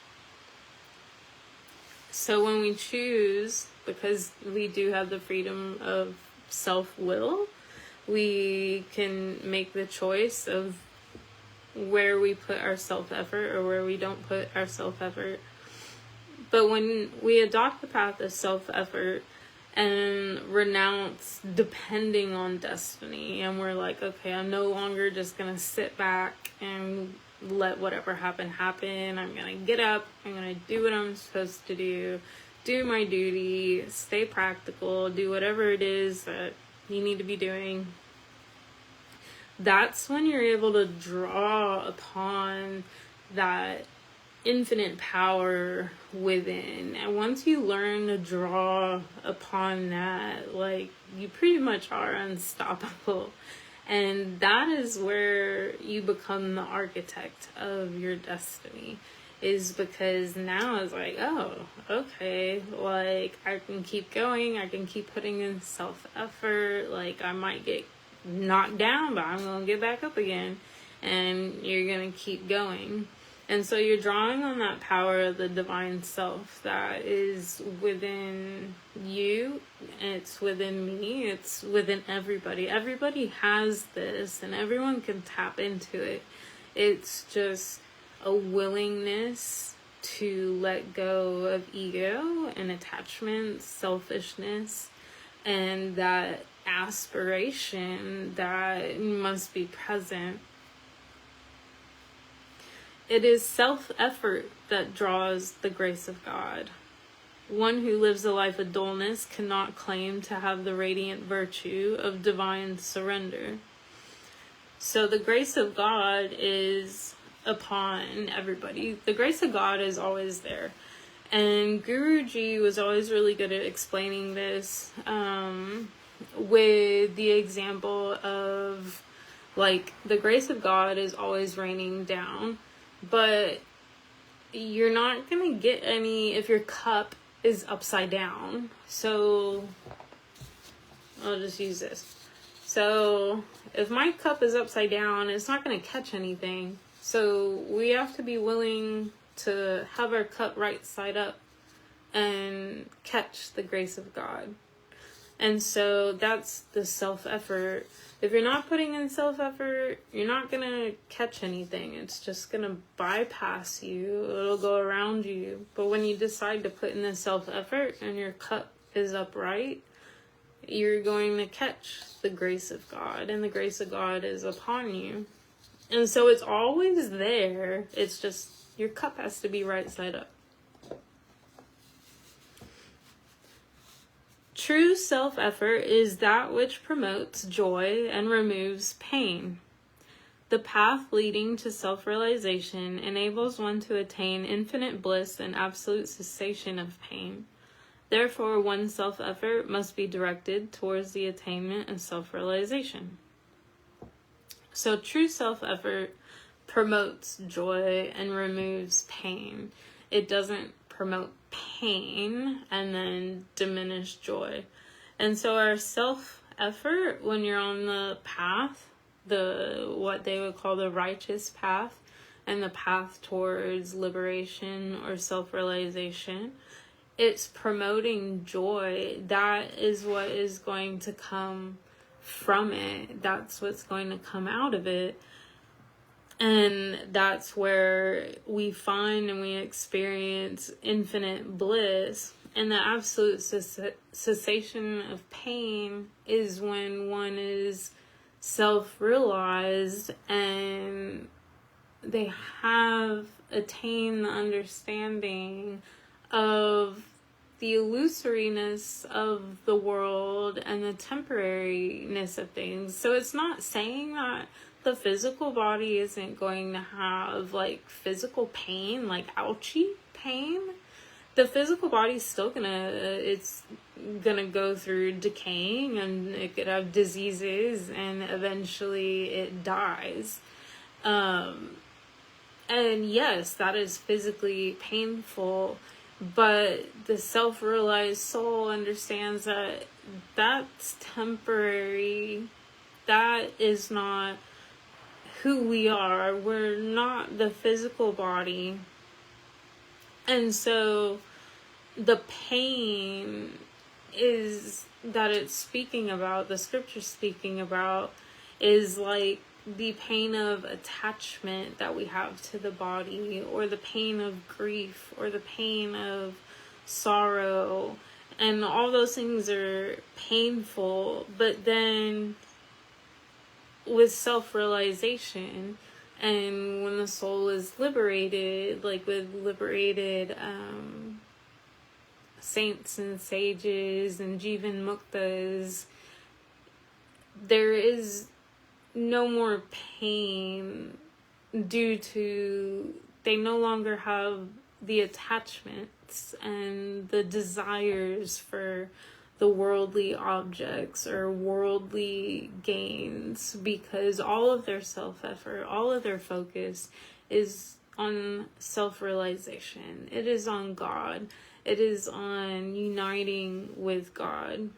S1: So when we choose, because we do have the freedom of self-will, we can make the choice of where we put our self-effort or where we don't put our self-effort. But when we adopt the path of self-effort and renounce depending on destiny, and we're like, okay, I'm no longer just going to sit back and let whatever happen. I'm going to get up, I'm going to do what I'm supposed to do my duty, stay practical, do whatever it is that you need to be doing. That's when you're able to draw upon that infinite power within. And once you learn to draw upon that, like, you pretty much are unstoppable. And that is where you become the architect of your destiny, is because now it's like, oh, okay, like, I can keep going, I can keep putting in self-effort, like, I might get knocked down, but I'm going to get back up again, and you're going to keep going. And so you're drawing on that power of the divine self that is within you, it's within me, it's within everybody. Everybody has this, and everyone can tap into it. It's just a willingness to let go of ego and attachment, selfishness, and that aspiration that must be present. It is self-effort that draws the grace of God. One who lives a life of dullness cannot claim to have the radiant virtue of divine surrender. So the grace of God is upon everybody. The grace of God is always there. And Guruji was always really good at explaining this with the example of, like, the grace of God is always raining down. But you're not going to get any if your cup is upside down. So I'll just use this. So if my cup is upside down, it's not going to catch anything. So we have to be willing to have our cup right side up and catch the grace of God. And so that's the self-effort. If you're not putting in self-effort, you're not going to catch anything. It's just going to bypass you. It'll go around you. But when you decide to put in the self-effort and your cup is upright, you're going to catch the grace of God. And the grace of God is upon you. And so it's always there. It's just your cup has to be right side up. True self-effort is that which promotes joy and removes pain. The path leading to self-realization enables one to attain infinite bliss and absolute cessation of pain. Therefore, one's self-effort must be directed towards the attainment of self-realization. So true self-effort promotes joy and removes pain. It doesn't promote pain and then diminish joy. And so our self-effort, when you're on the path, what they would call the righteous path, and the path towards liberation or self-realization, it's promoting joy. That is what is going to come from it. That's what's going to come out of it. And that's where we find and we experience infinite bliss. And the absolute cessation of pain is when one is self-realized and they have attained the understanding of the illusoriness of the world and the temporariness of things. So it's not saying that the physical body isn't going to have like physical pain, like ouchie pain. The physical body's still it's gonna go through decaying, and it could have diseases, and eventually it dies. And yes, that is physically painful, but the self-realized soul understands that that's temporary. That is not who we are. We're not the physical body. And so the pain is that it's speaking about, the scripture speaking about, is like the pain of attachment that we have to the body, or the pain of grief, or the pain of sorrow, and all those things are painful. But then with self-realization, and when the soul is liberated, like with liberated saints and sages and Jivan Muktas, there is no more pain due to they no longer have the attachments and the desires for the worldly objects or worldly gains, because all of their self-effort, all of their focus is on self-realization. It is on God. It is on uniting with God.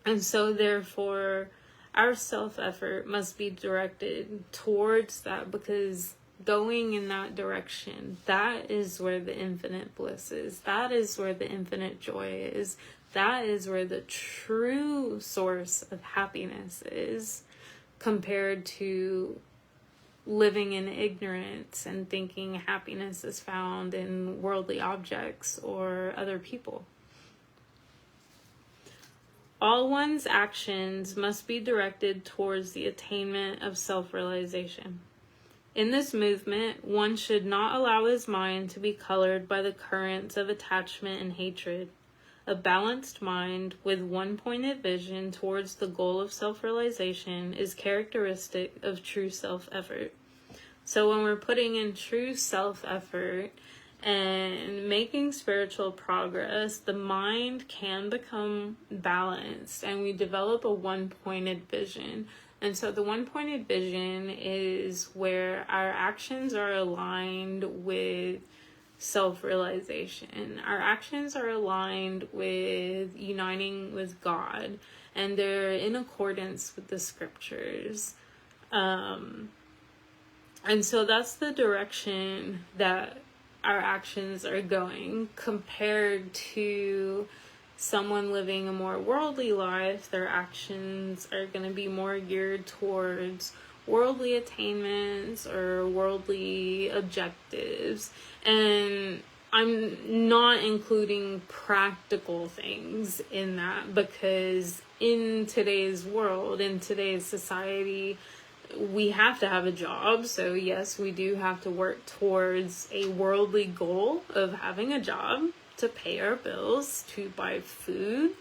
S1: And so therefore, our self-effort must be directed towards that, because going in that direction, that is where the infinite bliss is. That is where the infinite joy is. That is where the true source of happiness is, compared to living in ignorance and thinking happiness is found in worldly objects or other people. All one's actions must be directed towards the attainment of self-realization. In this movement, one should not allow his mind to be colored by the currents of attachment and hatred. A balanced mind with one-pointed vision towards the goal of self-realization is characteristic of true self-effort. So when we're putting in true self-effort and making spiritual progress, the mind can become balanced, and we develop a one-pointed vision. And so the one-pointed vision is where our actions are aligned with self-realization. Our actions are aligned with uniting with God, and they're in accordance with the scriptures. And so that's the direction that our actions are going, compared to someone living a more worldly life. Their actions are going to be more geared towards worldly attainments or worldly objectives. And I'm not including practical things in that, because in today's world, in today's society, we have to have a job. So yes, we do have to work towards a worldly goal of having a job to pay our bills, to buy food,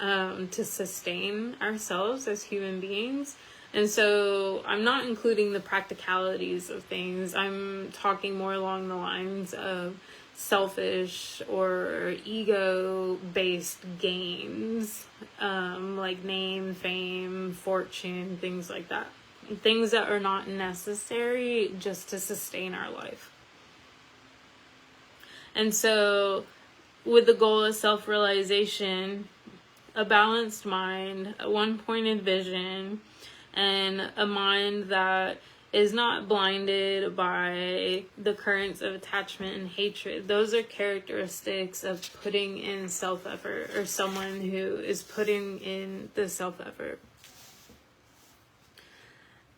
S1: to sustain ourselves as human beings. And so I'm not including the practicalities of things. I'm talking more along the lines of selfish or ego-based gains, like name, fame, fortune, things like that. Things that are not necessary just to sustain our life. And so with the goal of self-realization, a balanced mind, a one-pointed vision, and a mind that is not blinded by the currents of attachment and hatred. Those are characteristics of putting in self-effort, or someone who is putting in the self-effort.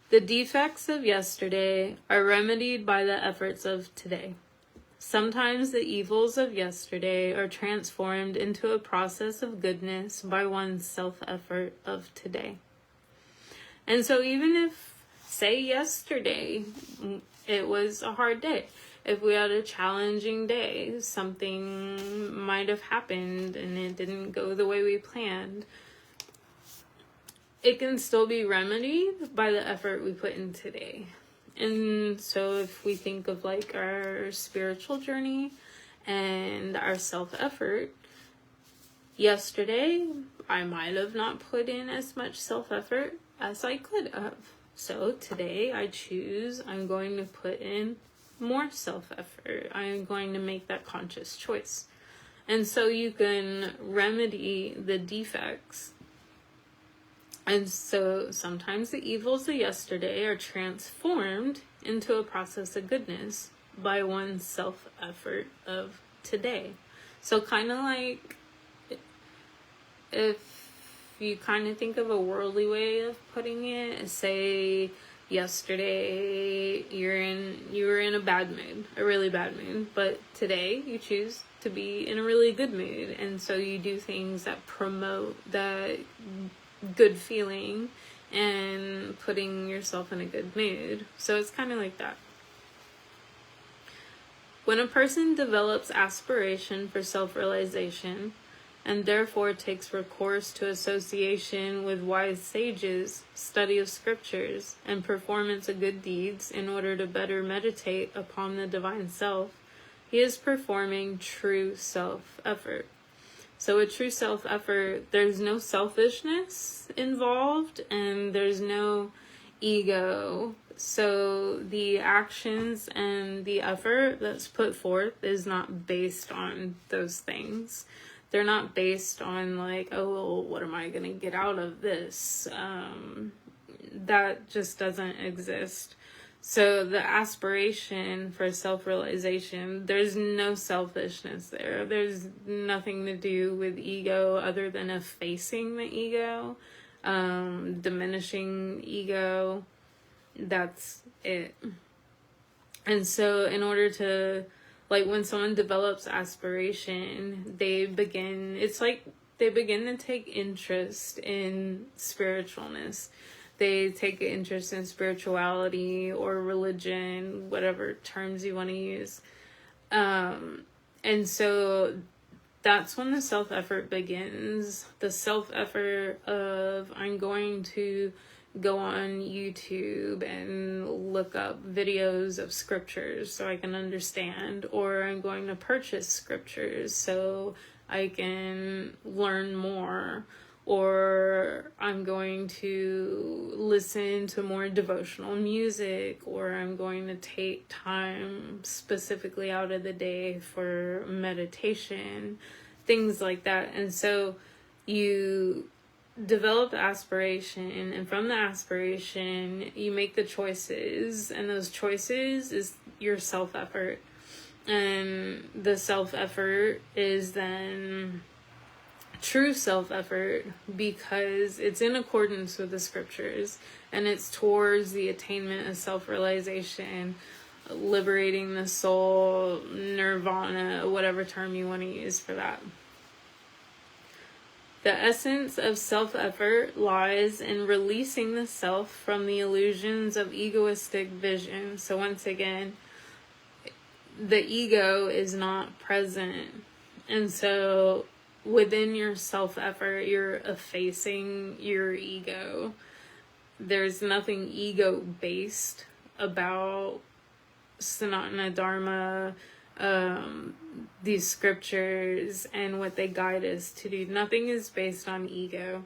S1: The defects of yesterday are remedied by the efforts of today. Sometimes the evils of yesterday are transformed into a process of goodness by one's self-effort of today. And so even if say yesterday it was a hard day. If we had a challenging day, something might have happened and it didn't go the way we planned. It can still be remedied by the effort we put in today. And so if we think of like our spiritual journey and our self-effort, yesterday I might have not put in as much self-effort as I could have. So today I choose I'm going to put in more self-effort. I'm going to make that conscious choice. And so you can remedy the defects. And so sometimes the evils of yesterday are transformed into a process of goodness by one's self-effort of today. So kind of like if you kind of think of a worldly way of putting it, say yesterday you were in a bad mood, a really bad mood, but today you choose to be in a really good mood, and so you do things that promote that good feeling and putting yourself in a good mood. So it's kind of like that. When a person develops aspiration for self-realization and therefore takes recourse to association with wise sages, study of scriptures, and performance of good deeds in order to better meditate upon the divine self, he is performing true self-effort. So with true self-effort, there's no selfishness involved and there's no ego. So the actions and the effort that's put forth is not based on those things. They're not based on like, oh, well, what am I going to get out of this? That just doesn't exist. So the aspiration for self-realization, there's no selfishness there. There's nothing to do with ego other than effacing the ego, diminishing ego. That's it. And so in order to, like when someone develops aspiration, they begin to take interest in spiritualness. They take an interest in spirituality or religion, whatever terms you want to use. And so that's when the self-effort begins. The self-effort of I'm going to go on YouTube and look up videos of scriptures so I can understand, or I'm going to purchase scriptures so I can learn more, or I'm going to listen to more devotional music, or I'm going to take time specifically out of the day for meditation, things like that. And so you develop aspiration, and from the aspiration you make the choices, and those choices is your self-effort, and the self-effort is then true self-effort because it's in accordance with the scriptures and it's towards the attainment of self-realization, liberating the soul, nirvana, whatever term you want to use for that. The essence of self-effort lies in releasing the self from the illusions of egoistic vision. So once again, the ego is not present. And so within your self-effort, you're effacing your ego. There's nothing ego-based about Sanatana Dharma, these scriptures and what they guide us to do. Nothing is based on ego.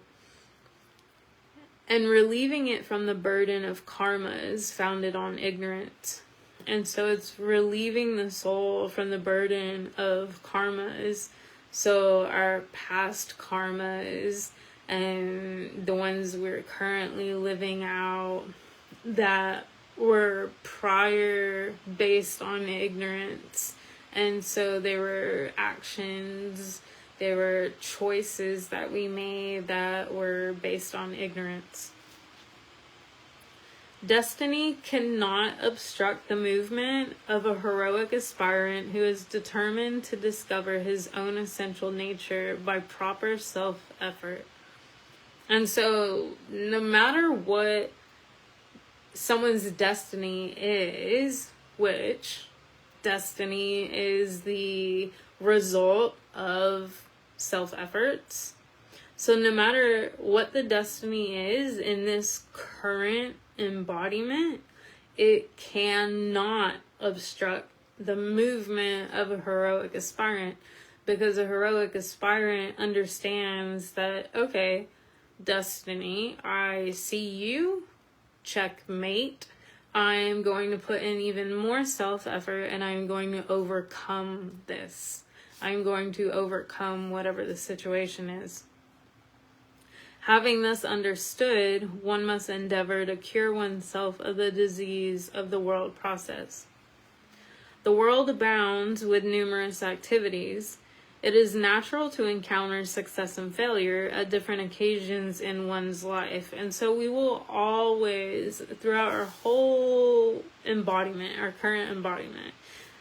S1: And relieving it from the burden of karma is founded on ignorance. And so it's relieving the soul from the burden of karmas. So our past karmas and the ones we're currently living out that were prior based on ignorance. And so they were actions, they were choices that we made that were based on ignorance. Destiny cannot obstruct the movement of a heroic aspirant who is determined to discover his own essential nature by proper self-effort. And so no matter what someone's destiny is, which destiny is the result of self-efforts. So no matter what the destiny is in this current embodiment, it cannot obstruct the movement of a heroic aspirant, because a heroic aspirant understands that, okay, destiny, I see you, checkmate. I'm going to put in even more self-effort, and I'm going to overcome this. I'm going to overcome whatever the situation is. Having this understood, one must endeavor to cure oneself of the disease of the world process. The world abounds with numerous activities. It is natural to encounter success and failure at different occasions in one's life. And so we will always, throughout our whole embodiment, our current embodiment,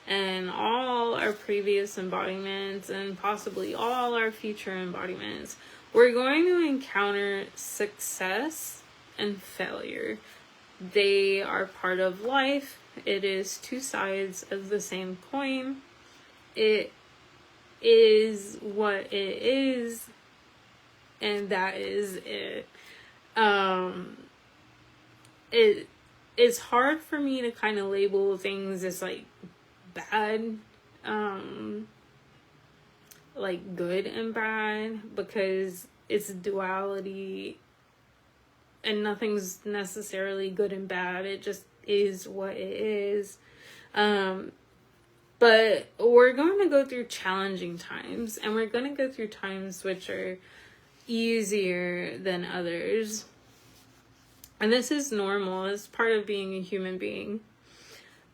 S1: and all our previous embodiments, and possibly all our future embodiments, we're going to encounter success and failure. They are part of life. It is two sides of the same coin. It is what it is, and that is it. It's hard for me to kind of label things as like bad, like good and bad, because it's duality and nothing's necessarily good and bad. It just is what it is. But we're going to go through challenging times, and we're going to go through times which are easier than others. And this is normal. It's part of being a human being.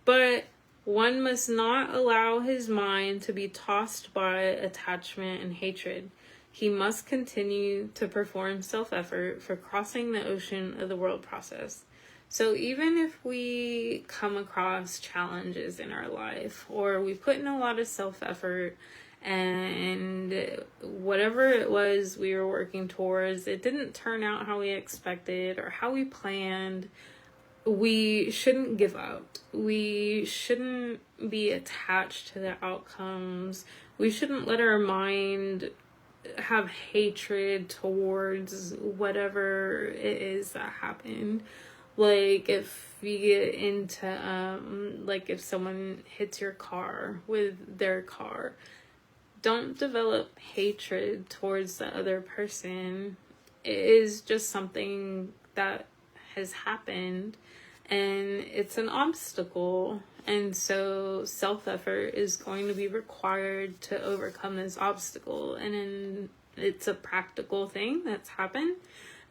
S1: But one must not allow his mind to be tossed by attachment and hatred. He must continue to perform self-effort for crossing the ocean of the world process. So even if we come across challenges in our life, or we put in a lot of self-effort, and whatever it was we were working towards, it didn't turn out how we expected or how we planned, we shouldn't give up. We shouldn't be attached to the outcomes. We shouldn't let our mind have hatred towards whatever it is that happened. Like if you get into, like if someone hits your car with their car, don't develop hatred towards the other person. It is just something that has happened, and it's an obstacle. And so self-effort is going to be required to overcome this obstacle. And it's a practical thing that's happened.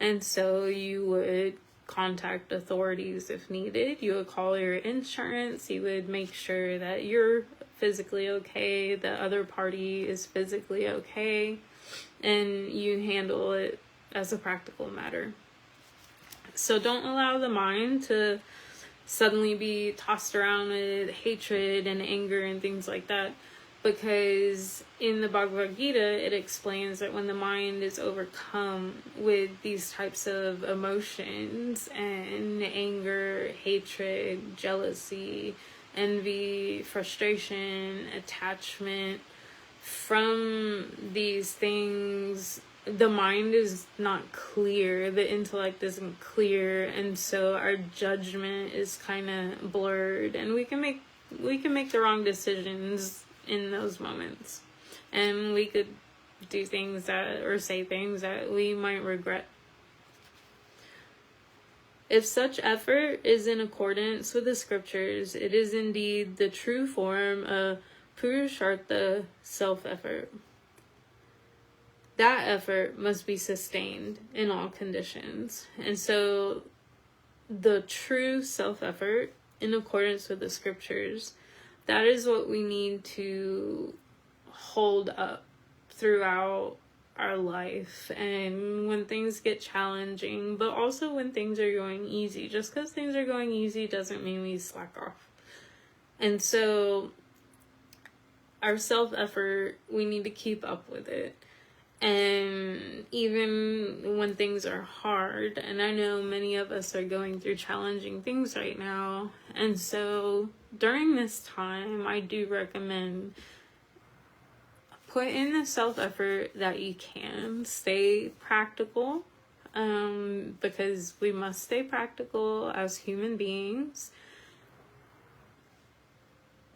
S1: And so you would contact authorities if needed. You would call your insurance. You would make sure that you're physically okay, the other party is physically okay, and you handle it as a practical matter. So don't allow the mind to suddenly be tossed around with hatred and anger and things like that, because in the Bhagavad Gita it explains that when the mind is overcome with these types of emotions and anger, hatred, jealousy, envy, frustration, attachment, from these things, the mind is not clear, the intellect isn't clear, and so our judgment is kind of blurred, and we can make the wrong decisions in those moments, and we could do things that, or say things that we might regret. If such effort is in accordance with the scriptures, it is indeed the true form of Purushartha self-effort. That effort must be sustained in all conditions. And so the true self-effort in accordance with the scriptures, that is what we need to hold up throughout our life, and when things get challenging, but also when things are going easy. Just because things are going easy doesn't mean we slack off. And so our self-effort, we need to keep up with it. And even when things are hard, and I know many of us are going through challenging things right now, and so during this time, I do recommend put in the self-effort that you can. Stay practical, because we must stay practical as human beings.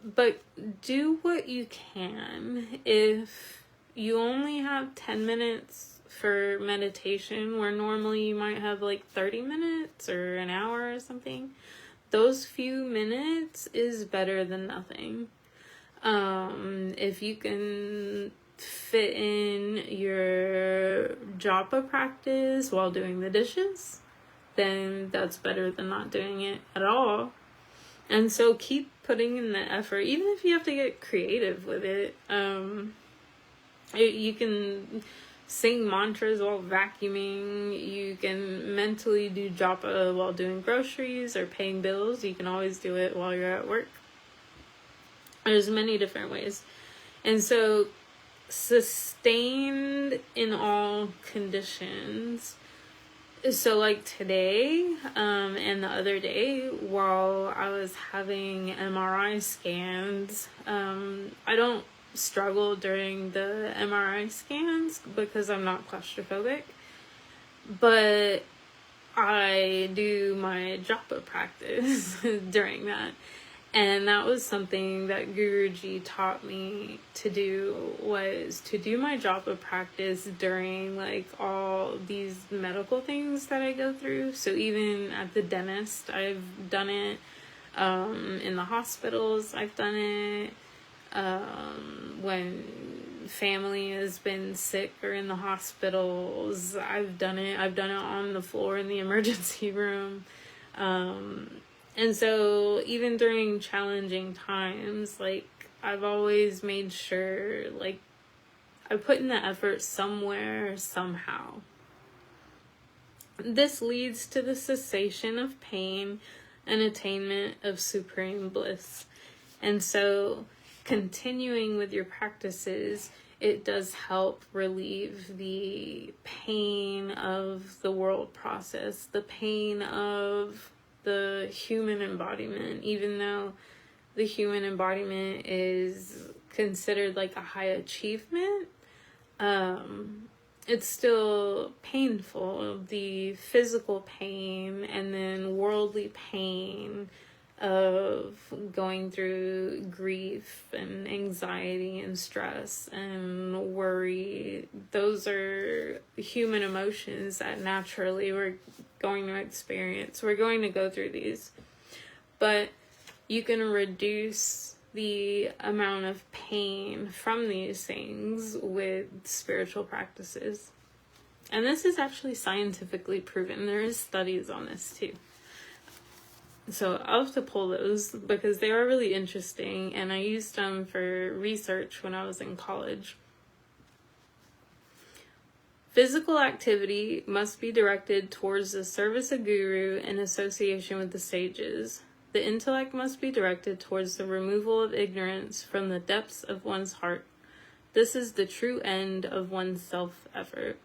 S1: But do what you can. If you only have 10 minutes for meditation, where normally you might have like 30 minutes or an hour or something, those few minutes is better than nothing. If you can fit in your japa practice while doing the dishes, then that's better than not doing it at all. And so keep putting in the effort, even if you have to get creative with it. You can sing mantras while vacuuming. You can mentally do japa while doing groceries or paying bills. You can always do it while you're at work. There's many different ways. And so sustained in all conditions. So like today, and the other day, while I was having MRI scans, I don't struggle during the MRI scans because I'm not claustrophobic, but I do my japa practice during that. And that was something that Guruji taught me to do, was to do my japa practice during like all these medical things that I go through. So even at the dentist, I've done it. In the hospitals, I've done it. When family has been sick or in the hospitals, I've done it. I've done it on the floor in the emergency room. And so even during challenging times, like, I've always made sure, like, I put in the effort somewhere, somehow. This leads to the cessation of pain and attainment of supreme bliss. And so continuing with your practices, it does help relieve the pain of the world process, the pain of the human embodiment. Even though the human embodiment is considered like a high achievement, it's still painful. The physical pain and then worldly pain of going through grief and anxiety and stress and worry. Those are human emotions that naturally we're going to experience. We're going to go through these. But you can reduce the amount of pain from these things with spiritual practices. And this is actually scientifically proven. There is studies on this too. So I'll have to pull those because they are really interesting, and I used them for research when I was in college. Physical activity must be directed towards the service of Guru in association with the sages. The intellect must be directed towards the removal of ignorance from the depths of one's heart. This is the true end of one's self-effort.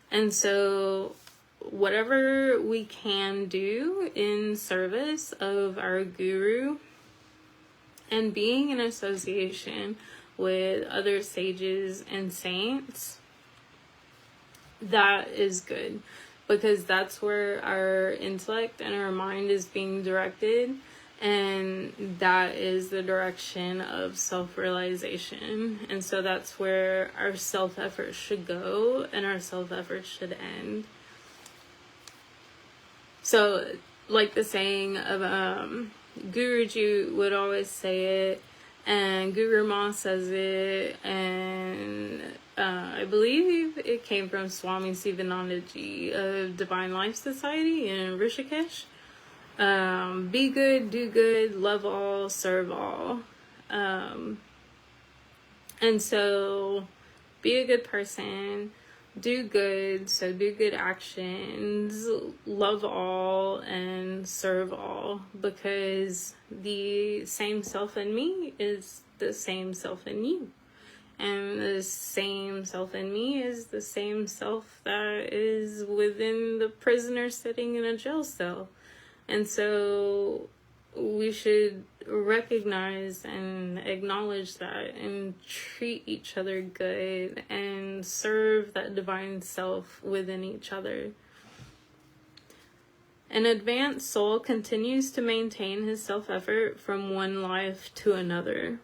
S1: And so whatever we can do in service of our Guru and being in association with other sages and saints, that is good, because that's where our intellect and our mind is being directed, and that is the direction of self-realization. And so that's where our self-effort should go and our self-effort should end. So, like the saying of Guruji would always say it, and Guru Ma says it, and I believe it came from Swami Sivanandaji of Divine Life Society in Rishikesh. Be good, do good, love all, serve all. And so be a good person, do good, so do good actions, love all, and serve all, because the same self in me is the same self in you. And the same self in me is the same self that is within the prisoner sitting in a jail cell. And so we should recognize and acknowledge that and treat each other good and serve that divine self within each other. An advanced soul continues to maintain his self-effort from one life to another.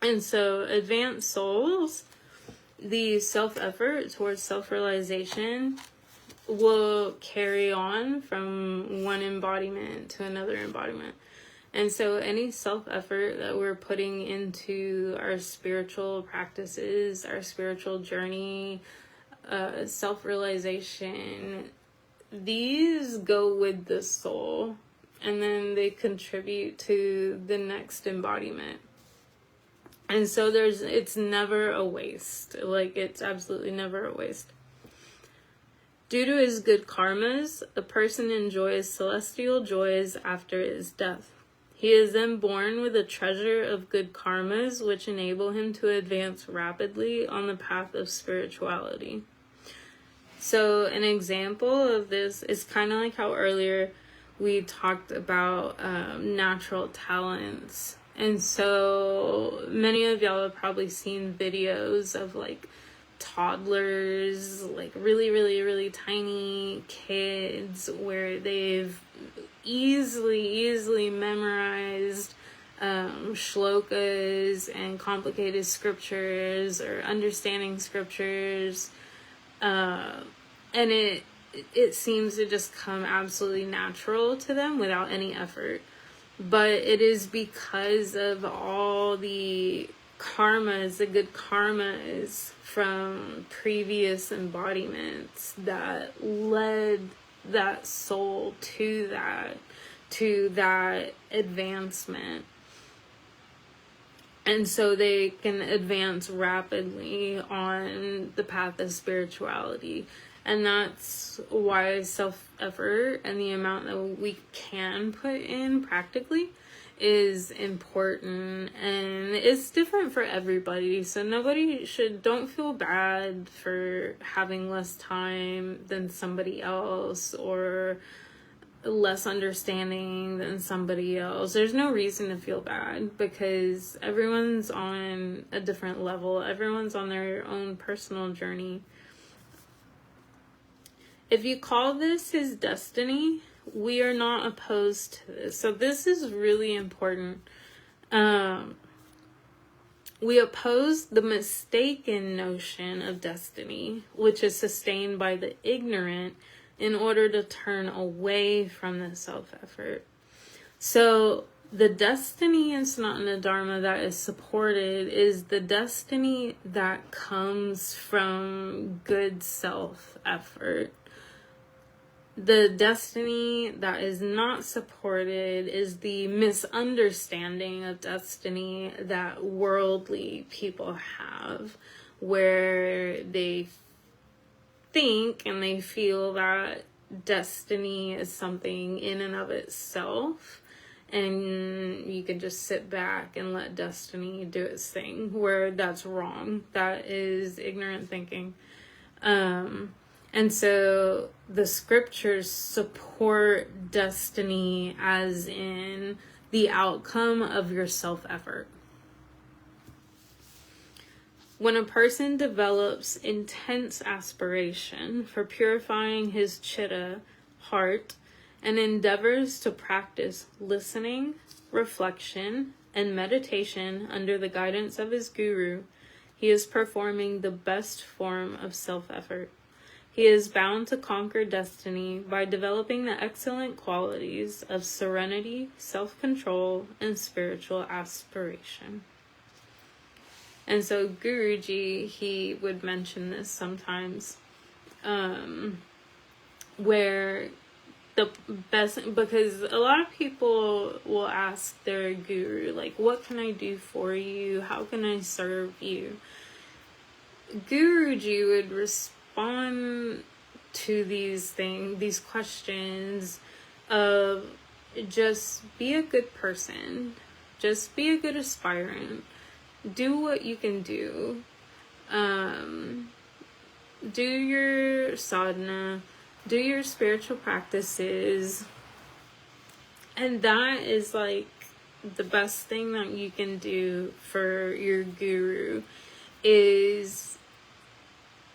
S1: And so advanced souls, the self-effort towards self-realization will carry on from one embodiment to another embodiment. And so any self-effort that we're putting into our spiritual practices, our spiritual journey, self-realization, these go with the soul, and then they contribute to the next embodiment. And so it's never a waste. Like, it's absolutely never a waste. Due to his good karmas, a person enjoys celestial joys after his death. He is then born with a treasure of good karmas, which enable him to advance rapidly on the path of spirituality. So an example of this is kind of like how earlier we talked about natural talents. And so many of y'all have probably seen videos of like toddlers, like really, really, really tiny kids, where they've easily memorized shlokas and complicated scriptures, or understanding scriptures, and it seems to just come absolutely natural to them without any effort. But it is because of all the karmas, the good karmas from previous embodiments that led that soul to that advancement. And so they can advance rapidly on the path of spirituality. And that's why self-effort and the amount that we can put in practically is important. And it's different for everybody. So don't feel bad for having less time than somebody else, or less understanding than somebody else. There's no reason to feel bad, because everyone's on a different level. Everyone's on their own personal journey. If you call this his destiny, we are not opposed to this. So this is really important. We oppose the mistaken notion of destiny, which is sustained by the ignorant, in order to turn away from the self-effort. So the destiny in Sanatana Dharma that is supported is the destiny that comes from good self-effort. The destiny that is not supported is the misunderstanding of destiny that worldly people have, where they think and they feel that destiny is something in and of itself, and you can just sit back and let destiny do its thing, where that's wrong. That is ignorant thinking. And so the scriptures support destiny as in the outcome of your self-effort. When a person develops intense aspiration for purifying his chitta, heart, and endeavors to practice listening, reflection, and meditation under the guidance of his guru, he is performing the best form of self-effort. He is bound to conquer destiny by developing the excellent qualities of serenity, self-control, and spiritual aspiration. And so Guruji, he would mention this sometimes, where the best, because a lot of people will ask their guru, like, what can I do for you? How can I serve you? Guruji would respond to these questions of just be a good person, just be a good aspirant, do what you can do. Do your sadhana, do your spiritual practices, and that is like the best thing that you can do for your guru, is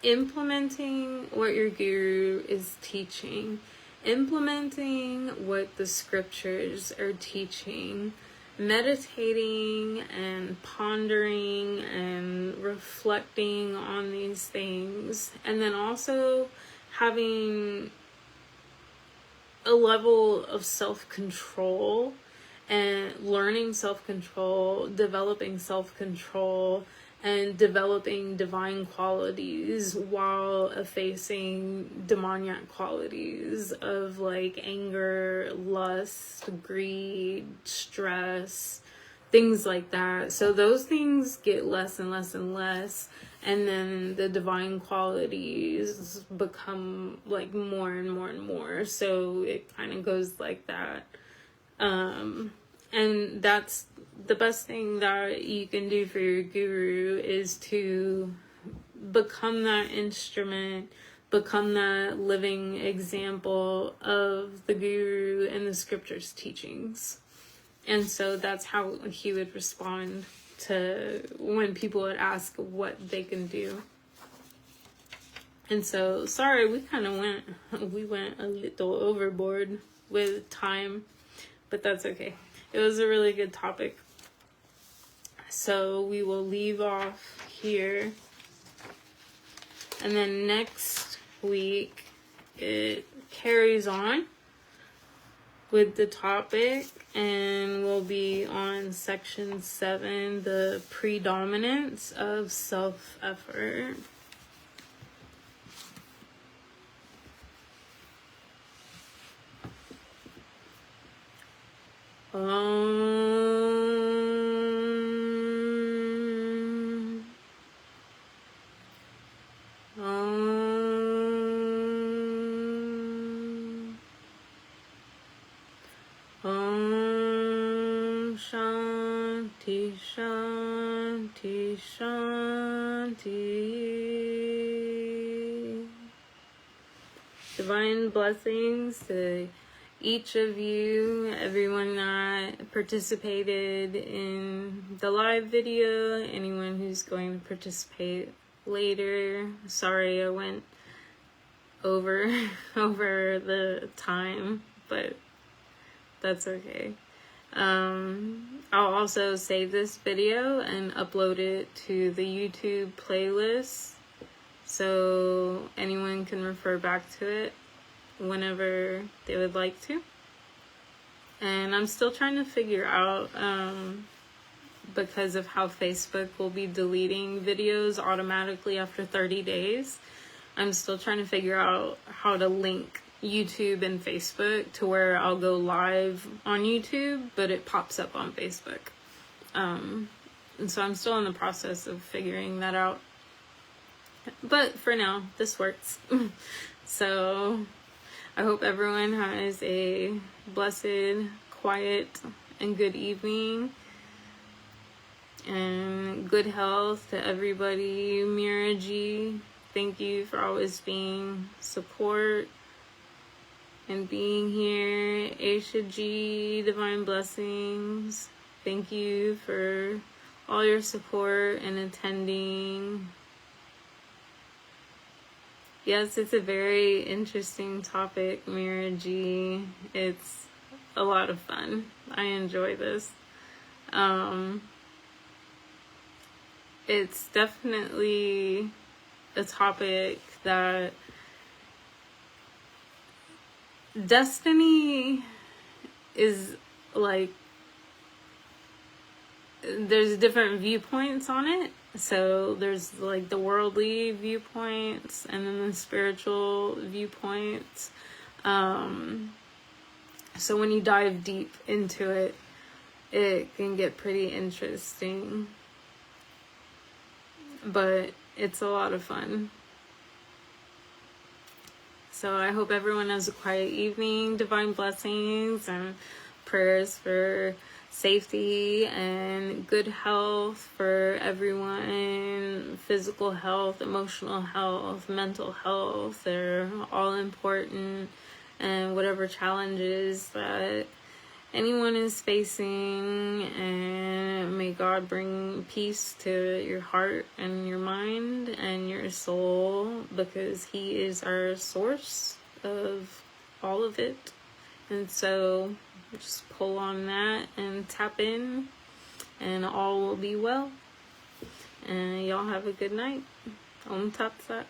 S1: implementing what your guru is teaching, implementing what the scriptures are teaching, meditating and pondering and reflecting on these things, and then also having a level of self-control and learning self-control, developing self-control, and developing divine qualities while effacing demoniac qualities of like anger, lust, greed, stress, things like that. So those things get less and less and less, and then the divine qualities become like more and more and more. So it kind of goes like that. And that's the best thing that you can do for your guru, is to become that instrument, become that living example of the guru and the scriptures teachings. And so that's how he would respond to when people would ask what they can do. And so, sorry, we went a little overboard with time, but that's okay. It was a really good topic. So we will leave off here. And then next week, it carries on with the topic, and we'll be on section 7, the predominance of self-effort. Shanti, Shanti, Shanti. Divine blessings to each of you, everyone that participated in the live video, anyone who's going to participate later. Sorry I went over the time, but that's okay. I'll also save this video and upload it to the YouTube playlist, so anyone can refer back to it whenever they would like to. And I'm still trying to figure out, because of how Facebook will be deleting videos automatically after 30 days, I'm still trying to figure out how to link YouTube and Facebook to where I'll go live on YouTube, but it pops up on Facebook. And so I'm still in the process of figuring that out. But for now, this works. So I hope everyone has a blessed, quiet, and good evening. And good health to everybody. Mira G, thank you for always being support and being here. Aisha G, divine blessings. Thank you for all your support and attending. Yes, it's a very interesting topic, Mira G. It's a lot of fun. I enjoy this. It's definitely a topic that destiny is like, there's different viewpoints on it. So there's like the worldly viewpoints and then the spiritual viewpoints. So when you dive deep into it, it can get pretty interesting. But it's a lot of fun. So I hope everyone has a quiet evening. Divine blessings and prayers for safety and good health for everyone. Physical health, emotional health, mental health, they're all important. And whatever challenges that anyone is facing, and may God bring peace to your heart and your mind and your soul, because He is our source of all of it. And so just pull on that and tap in, and all will be well. And y'all have a good night. Om Tat Sat.